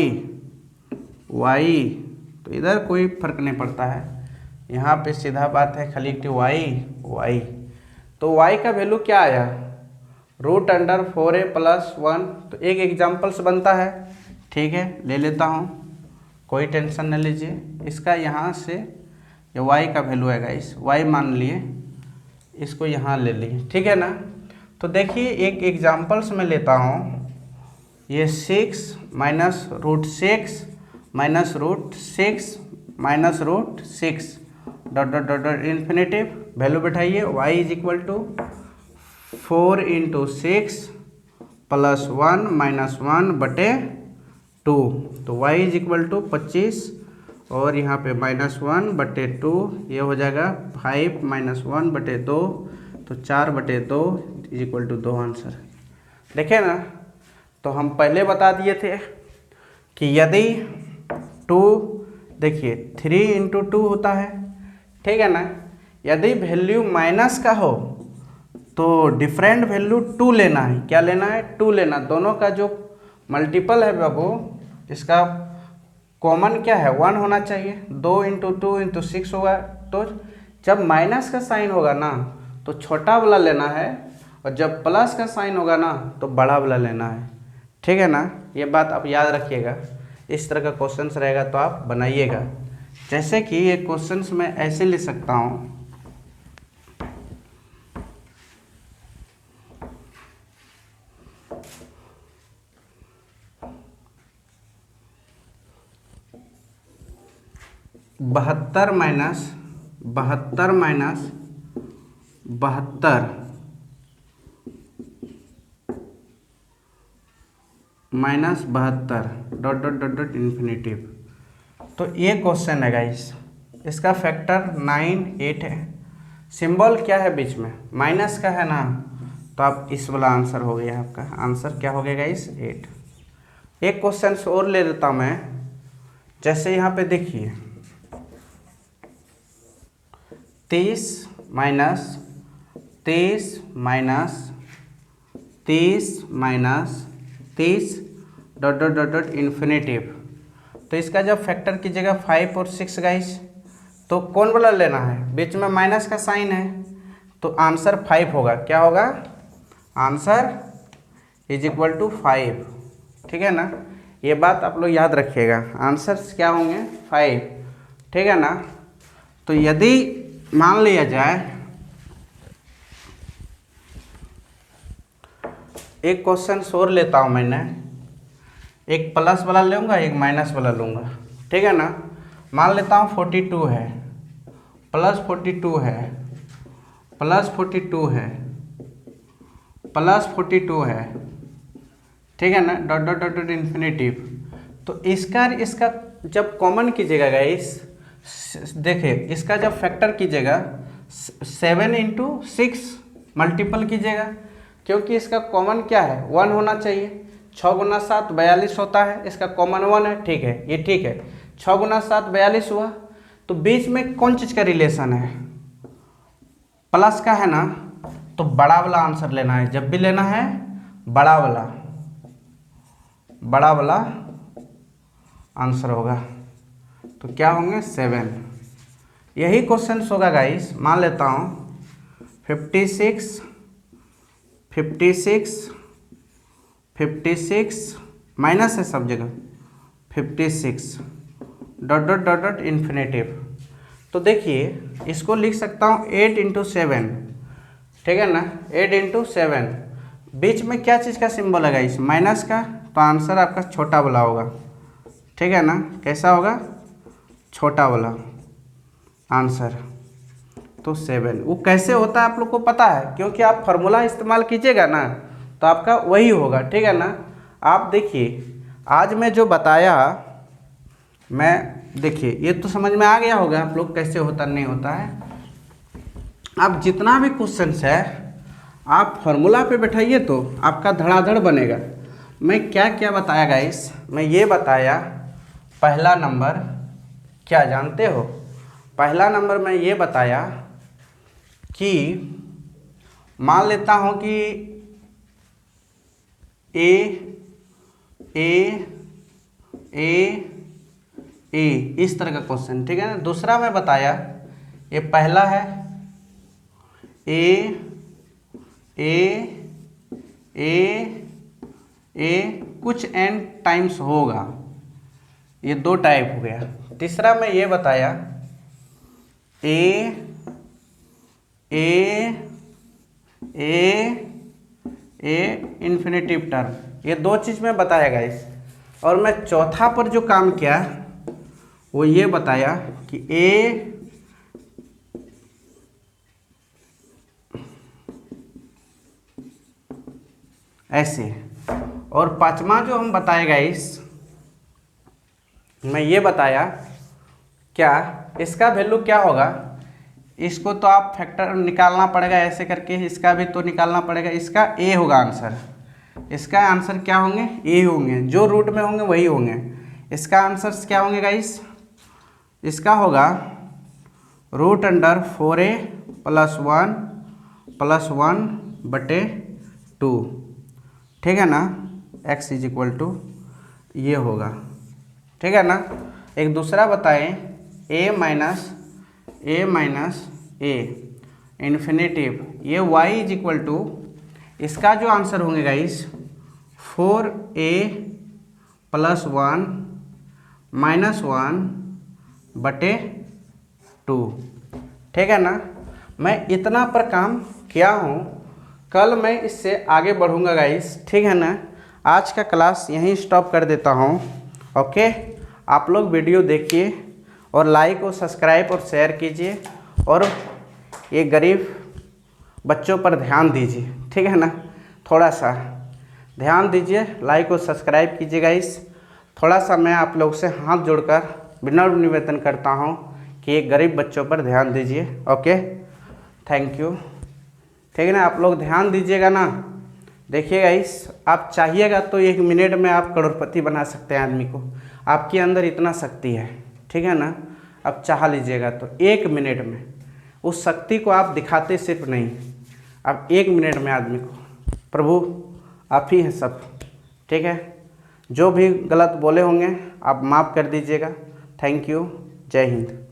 तो इधर कोई फर्क नहीं पड़ता है, यहाँ पे सीधा बात है, खाली y। तो y का वैल्यू क्या आया, रूट अंडर 4a प्लस 1, तो एक एग्जाम्पल्स बनता है, ठीक है, ले लेता हूँ, कोई टेंशन न लीजिए। इसका यहाँ से ये y का वैल्यू है गाइस, y मान लिए, इसको यहाँ ले लिए, ठीक है ना। तो देखिए एक एग्जाम्पल्स में लेता हूँ, ये 6 minus root 6 minus root 6 minus root 6 dot dot dot dot infinitive value बैठाइए, y is equal to 4 into 6 plus 1 minus 1 बटे 2, तो y इज इक्वल टू 25 और यहाँ पे -1 बटे 2, ये हो जाएगा 5 माइनस 1 बटे 2, तो 4 बटे 2 इज इक्वल टू 2 आंसर। देखे ना, तो हम पहले बता दिए थे कि यदि 2, देखिए 3 इंटू 2 होता है, ठीक है ना, यदि वैल्यू माइनस का हो तो डिफरेंट वैल्यू 2 लेना है, क्या लेना है 2 लेना, दोनों का जो मल्टीपल है बाबू, इसका कॉमन क्या है 1 होना चाहिए, 2 इंटू 2 इंटू 6 होगा, तो जब माइनस का साइन होगा ना तो छोटा वाला लेना है, और जब प्लस का साइन होगा ना तो बड़ा वाला लेना है, ठीक है ना। ये बात आप याद रखिएगा, इस तरह का क्वेश्चंस रहेगा तो आप बनाइएगा। जैसे कि ये क्वेश्चंस मैं ऐसे ले सकता हूँ, बहत्तर minus 72 dot dot dot dot infinitive. तो ये क्वेश्चन है गाइस, इसका फैक्टर 9 8 है, सिंबल क्या है बीच में माइनस का है ना, तो आप इस वाला आंसर हो गया, आपका आंसर क्या हो गया गाइस 8। एक क्वेश्चन और ले लेता हूँ मैं, जैसे यहाँ पे देखिए 30 minus 30 dot dot dot dot infinitive. तो इसका जब फैक्टर कीजिएगा 5 और 6 गाइस, तो कौन वाला लेना है, बीच में माइनस का साइन है, तो आंसर 5 होगा, क्या होगा, आंसर इज इक्वल टू 5, ठीक है ना। ये बात आप लोग याद रखिएगा, आंसर्स क्या होंगे 5, ठीक है ना। तो यदि मान लिया जाए, एक क्वेश्चन और लेता हूँ मैंने, एक प्लस वाला लूँगा एक माइनस वाला लूँगा, ठीक है ना। मान लेता हूँ 42 है प्लस 42 है प्लस 42 है प्लस 42 है, ठीक है ना, dot dot dot dot infinitive. तो इसका जब कॉमन कीजिएगा गाइस, देखिए इसका जब फैक्टर कीजिएगा 7 इंटू 6 मल्टीपल कीजिएगा, क्योंकि इसका कॉमन क्या है 1 होना चाहिए। 6 गुना 7 42 होता है, इसका कॉमन 1 है, ठीक है, ये ठीक है। 6 गुना 7 42 हुआ। तो बीच में कौन चीज़ का रिलेशन है, प्लस का है ना, तो बड़ा वाला आंसर लेना है। जब भी लेना है बड़ा वाला आंसर होगा। तो क्या होंगे 7। यही क्वेश्चन होगा गाइस। मान लेता हूँ 56 माइनस है सब जगह 56 dot dot dot dot infinitive. तो देखिए इसको लिख सकता हूँ 8 इंटू 7, ठीक है ना, 8 इंटू 7। बीच में क्या चीज़ का सिंबल है गाइस, माइनस का, तो आंसर आपका छोटा वाला होगा, ठीक है ना। कैसा होगा, छोटा वाला आंसर। तो 7 वो कैसे होता है आप लोग को पता है, क्योंकि आप फार्मूला इस्तेमाल कीजिएगा ना तो आपका वही होगा, ठीक है ना। आप देखिए आज मैं जो बताया, देखिए ये तो समझ में आ गया होगा आप लोग कैसे होता नहीं होता है। आप जितना भी क्वेश्चंस है आप फार्मूला पे बैठाइए तो आपका धड़ाधड़ बनेगा। मैं क्या क्या बताया गाइस, मैं ये बताया पहला नंबर क्या जानते हो, पहला नंबर मैं ये बताया कि मान लेता हूँ कि ए इस तरह का क्वेश्चन, ठीक है ना। दूसरा मैं बताया ये पहला है ए कुछ n टाइम्स होगा, ये 2 टाइप हो गया। तीसरा मैं ये बताया ए इन्फिनेटिव टर्म, ये 2 चीज़ में बताया गाइस। और मैं चौथा पर जो काम किया वो ये बताया कि ऐसे। और पांचवा जो हम बताए गाइस, मैं ये बताया क्या, इसका वैल्यू क्या होगा, इसको तो आप फैक्टर निकालना पड़ेगा ऐसे करके, इसका भी तो निकालना पड़ेगा। इसका ए होगा आंसर, इसका आंसर क्या होंगे, ए होंगे, जो रूट में होंगे वही होंगे। इसका आंसर क्या होंगे गाइस, इसका होगा √4a + 1/2, ठीक है ना। x = ये होगा, ठीक है ना। एक दूसरा बताएं a इन्फिनेटिव, ये y = इसका जो आंसर होंगे गाइस 4a + 1 - 1/2, ठीक है ना। मैं इतना पर काम किया हूँ, कल मैं इससे आगे बढ़ूँगा गाइस, ठीक है ना। आज का क्लास यहीं स्टॉप कर देता हूँ, ओके। आप लोग वीडियो देखिए और लाइक और सब्सक्राइब और शेयर कीजिए, और ये गरीब बच्चों पर ध्यान दीजिए, ठीक है ना। थोड़ा सा ध्यान दीजिए, लाइक और सब्सक्राइब कीजिए गाइस। थोड़ा सा मैं आप लोग से हाथ जोड़कर विनम्र निवेदन करता हूँ कि ये गरीब बच्चों पर ध्यान दीजिए, ओके। थैंक यू, ठीक है ना। आप लोग ध्यान दीजिएगा ना। देखिए गाइस, आप चाहिएगा तो 1 मिनट में आप करोड़पति बना सकते हैं आदमी को, आपके अंदर इतना शक्ति है, ठीक है ना। अब चाह लीजिएगा तो 1 मिनट में उस शक्ति को आप दिखाते सिर्फ नहीं, अब 1 मिनट में आदमी को, प्रभु आप ही हैं सब, ठीक है। जो भी गलत बोले होंगे आप माफ़ कर दीजिएगा। थैंक यू, जय हिंद।